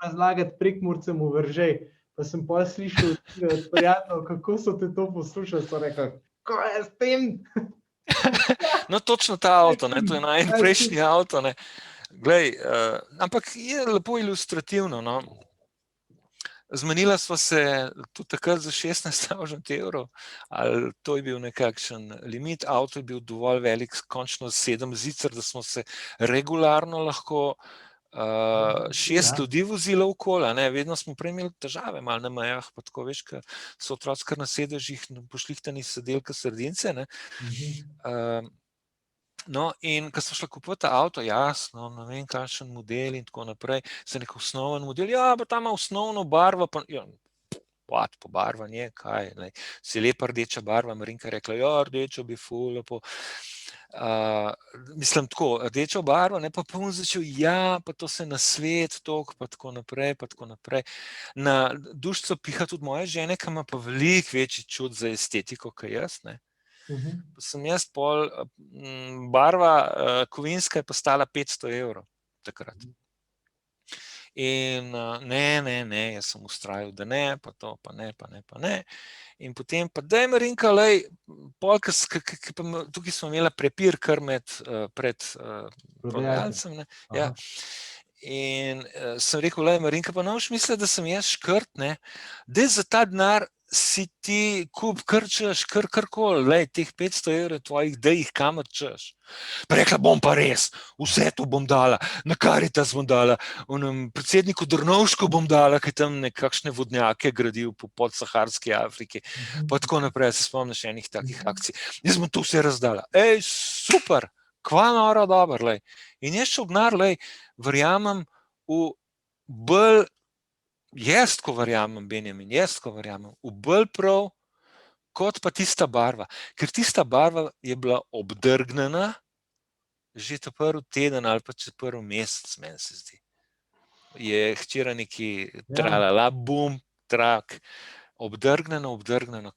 razlagati Prekmurcem v Veržej. Pa sem pa slišal od prijateljev, kako so te to poslušali, so rekli, kaj je s tem? No, točno ta avto, to je najin prejšnji avto, Glej, ampak je lepo ilustrativno. Zmenila sva se tudi takrat za 16,000 evrov, ali to je bil nekakšen limit, avto je bil dovolj velik, končno 7 zicer, da smo se regularno lahko 6 ljudi vozila okoli, vedno smo prej imeli težave, malo na mejah, pa tako veš, ker so otroci kar na sedežih pošlihtani sedeli kot sardince, No, in ko smo šli kupovati avto, jasno, ne vem, kakšen model in tako naprej, se nek osnoven model, ja, pa tam ima osnovno barvo, pa ja, pobarvanje, kaj, ne, si lepa rdeča barva, Marinka je rekla, ja, rdečo bi ful, lepo. Mislim tako, rdečo barvo, ne, pa on začel, ja, pa to se na svet tok, pa tako naprej, pa tako naprej. Na dušico piha tudi moja žena, ki ima pa veliko večji čut za estetiko, kot jaz, ne. Sem jaz pol, barva kovinska je pa stala 500 € takrat. In ne, jaz sem vztrajal, da ne, pa to, pa ne. In potem pa daj Marinka, lej, pol, tukaj smo imela prepir kar pred prodajalcem, ne, ja. In sem rekel, lej Marinka, pa ne boš mislila, da sem jaz škrt, ne, daj za ta denar si ti kup krčeš, karkoli, lej, teh 500 € tvojih, daj jih kamor češ. Pa rekla, bom pa res, vse to bom dala, na Karitas bom dala, predsedniku Drnovšku bom dala, ki tam nekakšne vodnjake gradil po podsaharski Afriki, pa tako naprej, se spomniš enih takih akcij. Jaz bom to vse razdala. Ej, super, kva nora dober, lej. In jaz še obnar, lej, verjamem v bolj, jaz ko verjamem, Benjamin, v bolj prav, kot pa tista barva. Ker tista barva je bila obdrgnjena že ta prvi teden ali pa če prvi mesec, meni se zdi. Je hčera neki tralala, bum, trak, obdrgnjeno,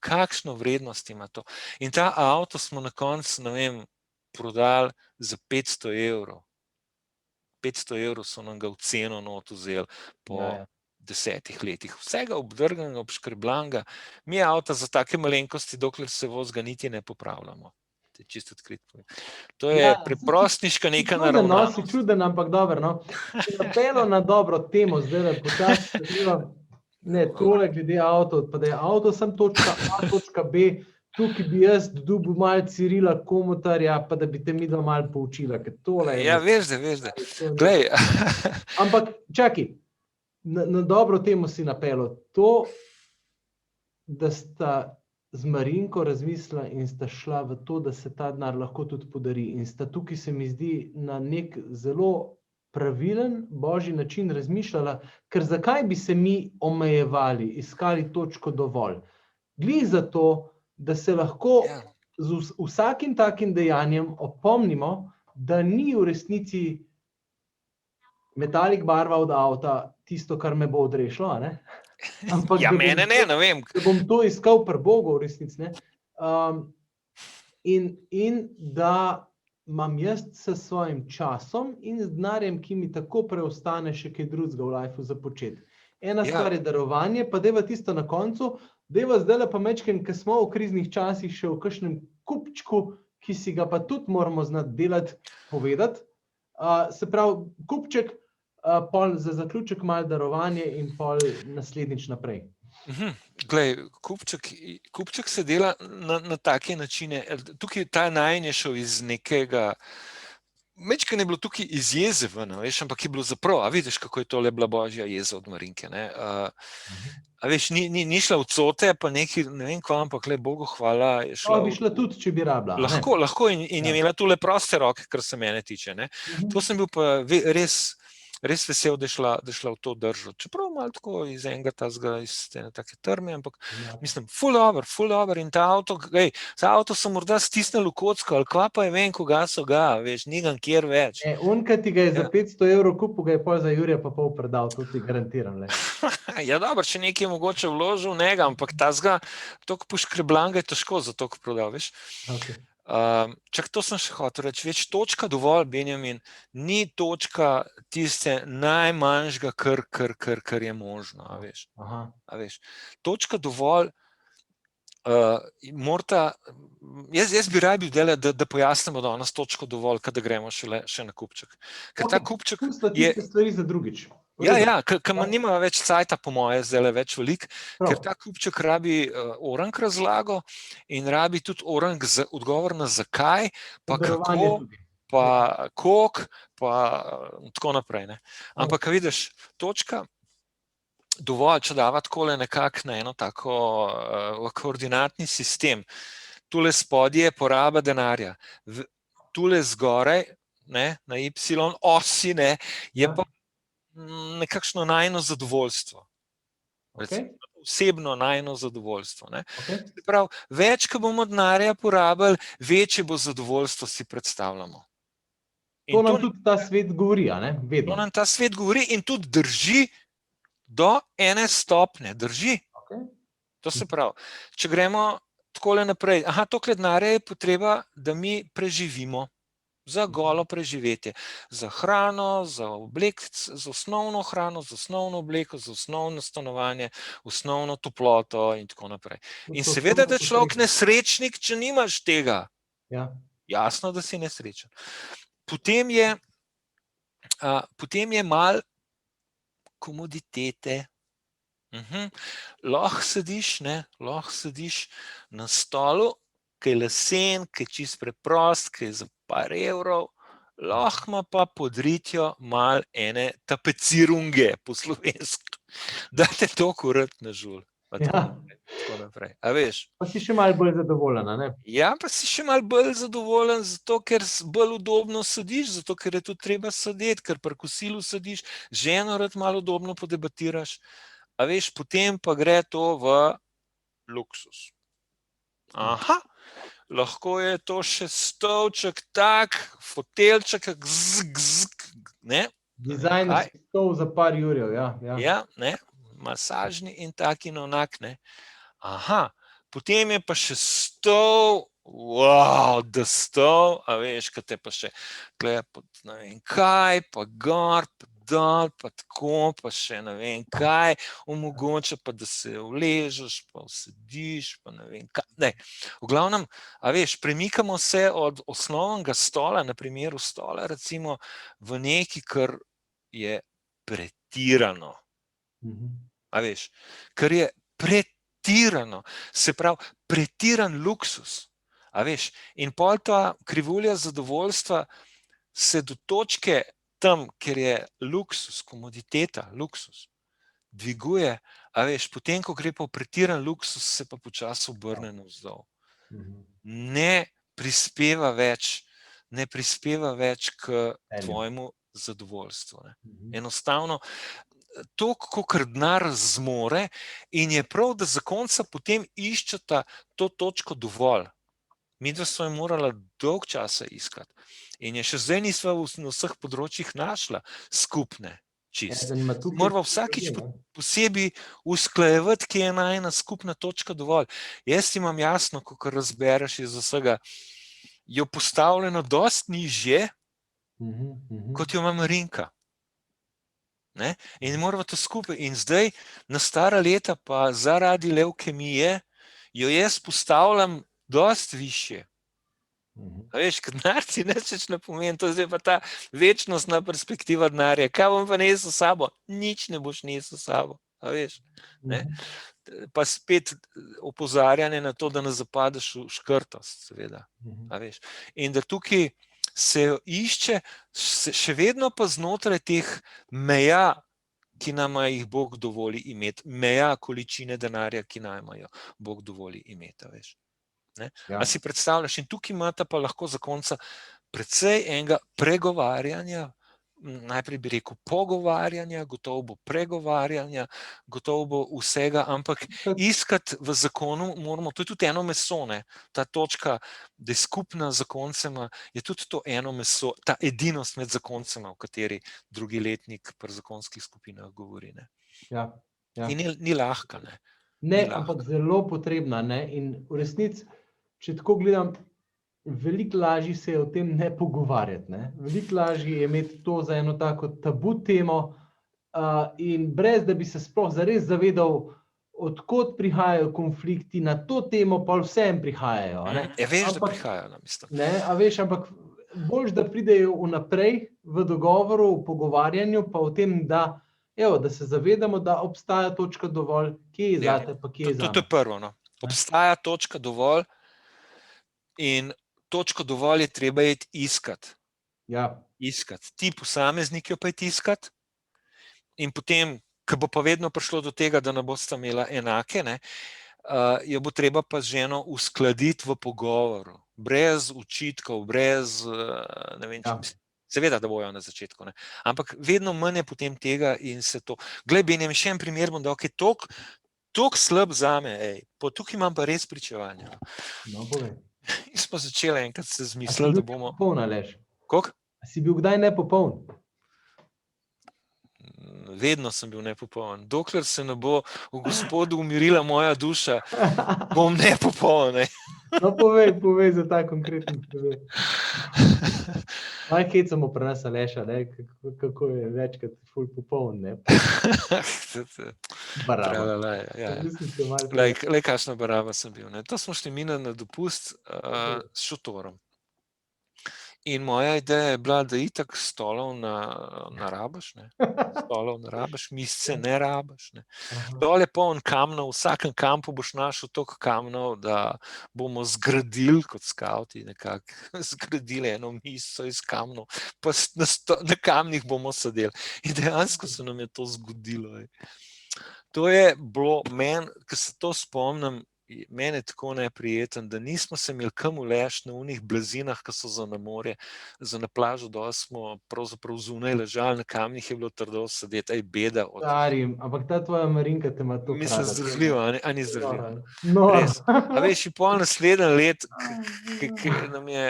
kakšno vrednost ima to. In ta avto smo na koncu, ne vem, prodali za 500 €. 500 € so nam ga v ceno not vzeli po 10 letih. Vsega obdrgnjenega, obškrblanega. Mi avta za take malenkosti, dokler se vozga niti ne popravljamo. Čisto odkrito. To je preprostniška neka naravnanost. Si čuden, ampak dobro, no. Si napelo na dobro temo, zdaj počasi skrivam, ne, tole glede avtov, pa da je avto sem točka A, točka B, tukaj bi jaz dobil malo Cirila Komotarja, pa da bi te midva malo poučila, ker tole je... Ja, veš da. Glej. Ampak, čakaj, na dobro temo si napelo. To, da sta z Marinko razmislila in sta šla v to, da se ta denar lahko tudi podari. In sta tukaj, se mi zdi, na nek zelo pravilen, božji način razmišljala, ker zakaj bi se mi omejevali, iskali točko dovolj? Glih zato, da se lahko z vsakim takim dejanjem opomnimo, da ni v resnici metalik barva od avta tisto, kar me bo odrešilo, a ne? Ampak, ja, mene ne vem. Da bom to iskal pri Bogu v resnici, ne? In da imam jaz s svojim časom in z denarjem, ki mi tako preostane še kaj drugega v lifeu za početi. Ena stvar je darovanje, pa deva tisto na koncu, deva zdajle pa mečken, ker smo v kriznih časih še v kakšnem kupčku, ki si ga pa tudi moramo znati delati, povedati. Se pravi, kupček, pol za zaključek malo darovanje in pol naslednjič naprej. Glej, kupček se dela na take načine. Tukaj ta najin je šel iz nekega, mečken je bilo tukaj iz jeze ven, veš, ampak je bilo zaprav, a vidiš, kako je tole bila božja jeza od Marinke, ne? A veš, ni šla v cote, pa neki, ne vem kva, ampak le Bogu hvala je šla... bi šla tudi, če bi rabila. Lahko in je imela tule proste roke, kar se mene tiče, ne? To sem bil pa res vesel, da je šla v to držo. Čeprav malo tako iz enega tazga, iz ene take trme, ampak mislim, ful dobro in ta avto so morda stisnili v kocko, ali kva pa je vem, koga so ga, veš, nigam kjer več. On, ki ti ga je za 500 € kupil, ga je pol za Jurija pa pol predal, to ti garantiram. Ja, dobro, če nekaj je mogoče vložil, njega, ampak tazga, toliko poškreblanga je težko za toliko prodal, veš. Čak, to sem še hotel reči, več točka dovolj, Benjamin, ni točka tiste najmanjšega, kar je možno, a veš. Točka dovolj, jaz bi rabil dela, da pojasnimo danes točko dovolj, kada gremo še na kupček. Ker ta kupček je... Pusta tiste stvari za drugič. Ja, ker nima več cajta, po moje, zdaj več velik, ker ta kupček rabi orang razlago in rabi tudi orang odgovor na zakaj, pa kako, pa koliko, pa tako naprej. Ampak, vidiš, točka dovolj, če dava takole nekako na eno tako koordinatni sistem. Tule spodje je poraba denarja. tule zgoraj, ne, na Y osi, ne, je pa nekakšno najno zadovoljstvo. Okay. Osebno najno zadovoljstvo. Ne. Okay. Se pravi, več, ko bomo denarja porabili, večje bo zadovoljstvo, si predstavljamo. To nam tudi ta svet govori, a ne? Vedno. To nam ta svet govori in tudi drži do ene stopnje. Drži. Okay. To se pravi, če gremo takole naprej, toliko denarja je potreba, da mi preživimo. Za golo preživetje, za hrano, za oblek, za osnovno hrano, za osnovno obleko, za osnovno stanovanje, osnovno toploto in tako naprej. In seveda, da človek nesrečnik, če nimaš tega. Ja. Jasno, da si nesrečen. Potem je malo komoditete. Lahko sediš na stolu, ki je lesen, ki je čist preprost, ki je za par evrov, lahko ima pa pod ritjo malo ene tapecirunge po slovensko, da te to kurat na žul. Tako naprej. A veš? Pa si še malo bolj zadovoljen, ne? Ja, pa si še malo bolj zadovoljen, zato ker bolj udobno sediš, zato ker je tudi treba sedeti, ker pri kosilu sediš, ženo rad malo udobno podebatiraš. A veš, potem pa gre to v luksus. Lahko je to še stolček tak, fotelček, ne? Dizajnerski stol za par jurjev, ja. Ja, ne? Masažni in tak in onak, ne? Potem je pa še stol, da stol, a veš, kaj te pa še gleda pod ne vem kaj, pa gor, pa dol, pa tako, pa še ne vem kaj, omogoča pa, da se uležeš, pa usediš, pa ne vem kaj. Ne, v glavnem, a veš, premikamo se od osnovnega stola, na primeru stola, recimo, v nekaj, kar je pretirano. A veš, kar je pretirano, se pravi, pretiran luksus. A veš, in pol ta krivulja zadovoljstva se do točke tam, kjer je luksus, komoditeta, luksus, dviguje, a veš, potem, ko gre pa v pretiran luksus, se pa počasi obrne navzdol. Ne prispeva več k tvojemu zadovoljstvu. Enostavno, to, kakor denar zmore, in je prav, da zakonca potem iščeta to točko dovolj. Midva sva jo morala dolg časa iskati. In je še zdaj nisva na vseh področjih našla skupne čist. Morava vsakič posebej usklajevati, kje je najna skupna točka dovolj. Jaz imam jasno, ko razbereš iz vsega, jo postavljeno dosti nižje, kot jo ima Marinka. In morava to skupaj. In zdaj, na stara leta, pa zaradi levkemije, jo jaz postavljam dosti višje. A veš, ker denar ti nič ne pomeni, to je zdaj pa ta večnostna perspektiva denarja. Kaj bom pa nesel s sabo? Nič ne boš nesel s sabo. A veš, ne? Pa spet opozarjanje na to, da ne zapadeš v škrtost, seveda. A veš. In da tukaj se išče, še vedno pa znotraj teh meja, ki nama jih Bog dovoli imeti, meja količine denarja, ki nama jo Bog dovoli imeti, a veš. A si predstavljaš, in tukaj imata pa lahko zakonca precej enega pregovarjanja, najprej bi rekel pogovarjanja, gotovo bo pregovarjanja, gotovo bo vsega, ampak iskati v zakonu moramo, to je tudi eno meso, ne, ta točka, da je skupna zakoncema, je tudi to eno meso, ta edinost med zakoncema, o kateri drugi letnik pri zakonskih skupinah govori, ne. In ni lahka, ne. Ne, ampak zelo potrebna, ne, in v resnici, če tako gledam, veliko lažje se je o tem ne pogovarjati, ne. Veliko lažje je imeti to za eno tako tabu temo in brez, da bi se sploh zares zavedal, od kod prihajajo konflikti, na to temo pa vsem prihajajo, ne. Veš, da prihajajo, namesto. Ne, a veš, ampak boljše, da pridejo vnaprej v dogovoru, v pogovarjanju, pa o tem, da se zavedamo, da obstaja točka dovolj, kje je zate, pa kje je zame. To je prvo, no. Obstaja točka dovolj in točko dovolj je treba iti iskati. Iskati. Ti posameznik jo pa iti iskati in potem, ko bo pa vedno prišlo do tega, da ne bosta imela enake, ne, jo bo treba pa z ženo uskladiti v pogovoru, brez očitkov, brez, ne vem, seveda, da bojo na začetku, ne. Ampak vedno manj je potem tega in se to. Glej, Benjamin, še en primer bom dal, ki je toliko slab zame, tukaj imam pa res pričevanja. No, povej. In smo začeli enkrat se zmislili, da bomo... Nepopoln, Aleš? Koliko? A si bil kdaj nepopoln? Vedno sem bil nepopoln. Dokler se ne bo v Gospodu umirila moja duša, bom nepopoln. No, povej za ta konkreten primer. Kaj hecamo pri nas, Aleša, kako je večkrat ful popoln, ne? Baraba. Lej, kakšna baraba sem bil. Ne? To smo šli mi na dopust s šotorom. In moja ideja je bila, da itak stolov na rabaš, ne? Stolov ne rabaš, misce ne rabaš. Ne? Dol je poln kamnov, v vsakem kampu boš našel toliko kamnov, da bomo zgradili kot skavti, nekako zgradili eno misco iz kamnov, pa na kamnih bomo sedeli. In dejansko se nam je to zgodilo. To je bilo meni, ko se to spomnim, meni je tako neprijeten, da nismo se imeli kam uleči na unih blazinah, ki so za na morje, za na plažo dol smo pravzaprav zunaj ležali, na kamnih je bilo trdo sedeti, beda. Starim, ampak ta tvoja Marinka te ima to Mislim, zdržljivo, a ni zdržljivo. No. Res. A veš, in pol naslednji let, ki nam je,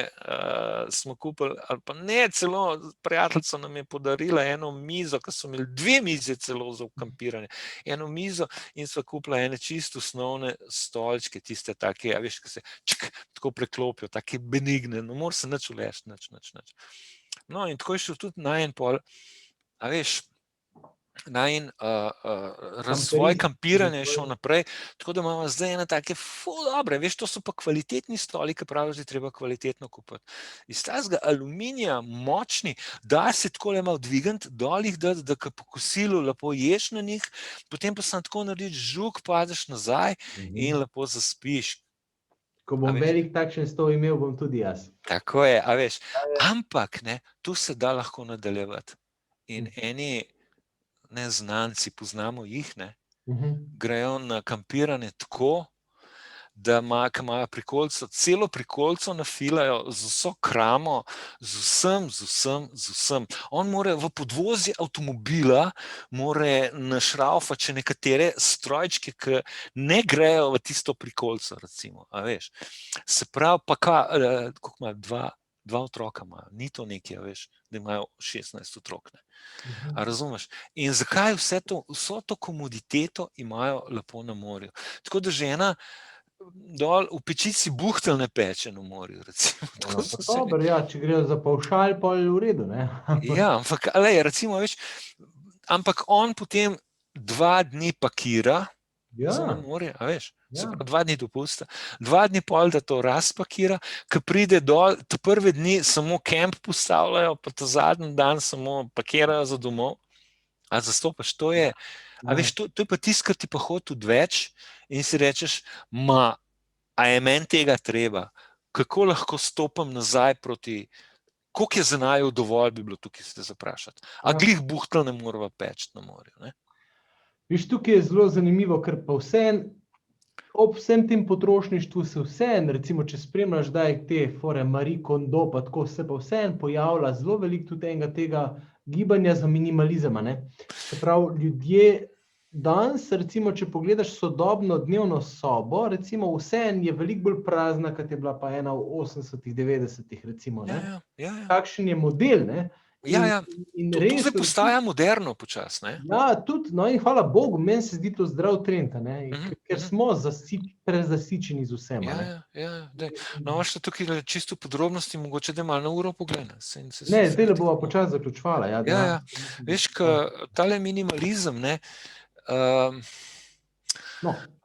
smo kupili, ali pa ne, celo prijateljica nam je podarila eno mizo, ki so imeli 2 mize celo za kampiranje, eno mizo in sva kupila ene čisto osnovne stolčke, tiste take, a veš, ki se tako preklopijo, take benigne, no mora se nič uleči, nič. No in tako je šel tudi najin pol, a veš, najin razvoj kampiranja je šel naprej, tako da imamo zdaj ene take ful dobre, veš, to so pa kvalitetni stoli, ki praviš, da je treba kvalitetno kupiti. Iz tazga aluminija, močni, da se takole malo dvigant, dol jih dati, da ko po kosilu lepo ješ na njih, potem pa sam tako narediš žuk, padeš nazaj in lepo zaspiš. Ko bom velik takšen stol imel, bom tudi jaz. Tako je, a veš. Ampak, ne, tu se da lahko nadaljevati. In eni neznanci, poznamo jih, ne, grejo na kampiranje tako, da imajo prikolico, celo prikolico nafilajo z vso kramo, z vsem. On mora v podvozje avtomobila, mora našraufati še nekatere strojčke, ki ne grejo v tisto prikolico, recimo, a veš. Se pravi, pa koliko ima, dva otroka imajo, ni to nekaj, veš, da imajo 16 otrok, ne. A razumeš? In zakaj vso to komoditeto imajo lepo na morju? Tako da žena dol v pečici buhtelj ne peče na morju, recimo. Dobro, ja, če grejo za pavšal, pol v redu, ne? Ja, ampak, recimo, veš, ampak on potem 2 dni pakira za na morje, a veš, se pravi 2 dni dopusta, 2 dni pol, da to razpakira, ko pride dol, te prve dni samo kemp postavljajo, pa ta zadnji dan samo pakirajo za domov. A zastopaš, to je, a veš, to je pa tisto, kar ti pa hodi odveč in si rečeš, a je meni tega treba? Kako lahko stopam nazaj proti, koliko je za naju dovolj, bi bilo tukaj se zaprašati. A glih buhtelj ne morava peči na morju, ne? Viš, tukaj je zelo zanimivo, ker pa ob vsem tem potrošništvu se vseeno, recimo, če spremljaš daj te fore Marie Kondo, pa tako se pa vseeno pojavlja zelo veliko tudi enega tega gibanja za minimalizem, ne. Se pravi, ljudje danes, recimo, če pogledaš sodobno dnevno sobo, recimo, vseeno je veliko bolj prazna, kot je bila pa ena v 80-ih, 90-ih, recimo, ne. Kakšen je model, ne. To zdaj postaja moderno počasi, ne? Ja, tudi, no in hvala Bogu, meni se zdi to zdrav trend, ne, ker smo prezasičeni z vsem, ne. No, še tukaj čisto podrobnosti, mogoče da malo na uro pogledam. Ne, zdaj bova počasi zaključevala. Ja, veš, tale minimalizem, ne,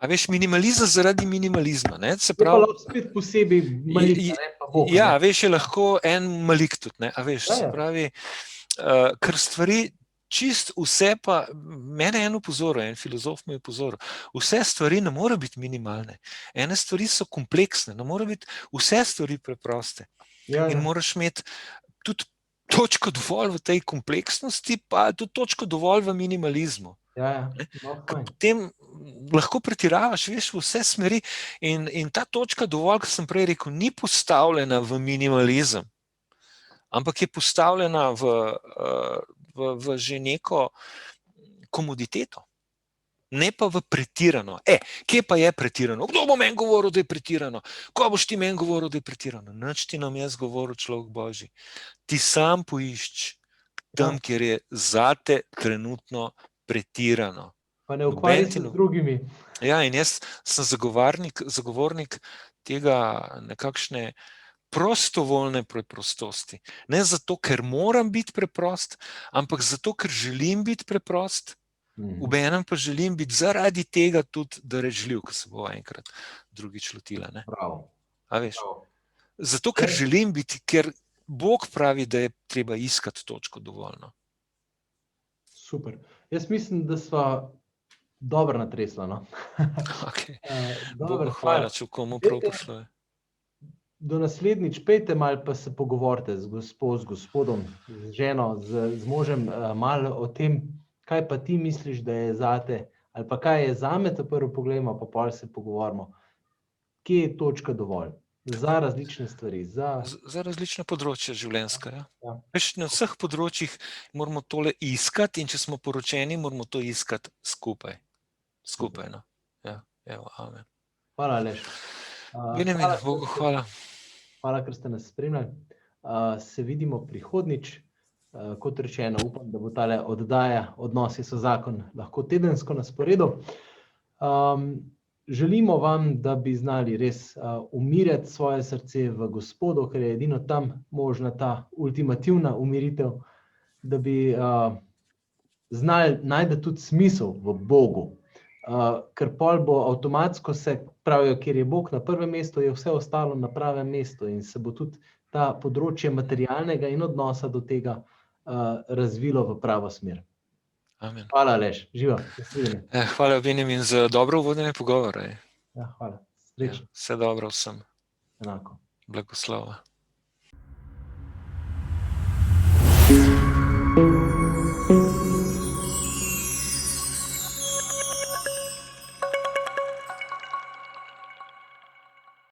a veš, minimalizem zaradi minimalizma, ne, se pravi... Je pa lahko spet posebej malik, ne, pa Bog, ne. Ja, veš, je lahko en malik tudi, ne, a veš, se pravi, ker stvari čist vse pa, mene en opozoril, en filozof me je opozoril, vse stvari ne morejo biti minimalne, ene stvari so kompleksne, ne morejo biti vse stvari preproste. In moraš imeti tudi točko dovolj v tej kompleksnosti, pa tudi točko dovolj v minimalizmu. Potem lahko pretiravaš, veš, v vse smeri in ta točka dovolj, kot sem prej rekel, ni postavljena v minimalizem, ampak je postavljena v že neko komoditeto, ne pa v pretirano. Kje pa je pretirano? Kdo bo meni govoril, da je pretirano? Ko boš ti meni govoril, da je pretirano? Nič ti nam jaz govoril, človek Božji. Ti sam poišči tam, kjer je zate trenutno pretirano. Pa ne ukvarjaj se z drugimi. Ja, in jaz sem zagovornik tega nekakšne prostovoljne preprostosti. Ne zato, ker moram biti preprost, ampak zato, ker želim biti preprost, obenem pa želim biti zaradi tega tudi darežljiv, ko se bo enkrat drugič lotila. A veš? Zato, ker želim biti, ker Bog pravi, da je treba iskati točko dovoljno. Super. Jaz mislim, da sva dobro natresla. No? Okay. Bogu hvala, če komu prav pošlo je. Do naslednjič pejte malo, pa se pogovorite z gospodom, z ženo, z možem, malo o tem, kaj pa ti misliš, da je zate, ali pa kaj je zame, ta prvo pogledamo, pa pol se pogovorimo. Kje je točka dovolj? Za različne stvari. Za različne področja življenjska. Ja. Veš, na vseh področjih moramo tole iskati in če smo poročeni, moramo to iskati skupaj. Skupaj, no. Ja, evo, amen. Hvala, Aleš. Benjamin, Bogu hvala. Hvala, ker ste nas spremljali. Se vidimo prihodnjič. Kot rečeno, upam, da bo tale oddaja Odnosi so zakon lahko tedensko na sporedu. Želimo vam, da bi znali res umirjati svoje srce v Gospodu, ker je edino tam možna ta ultimativna umiritev, da bi znali najti tudi smisel v Bogu. Ker pol bo avtomatsko se pravijo, kjer je Bog na prvem mestu, je vse ostalo na pravem mestu in se bo tudi ta področje materialnega in odnosa do tega razvilo v pravo smer. Amen. Hvala, Aleš. Živa. Hvala, Benjamin, za dobro uvodne pogovore. Ja, hvala. Srečno. Vse dobro vsem. Enako. Blagoslova.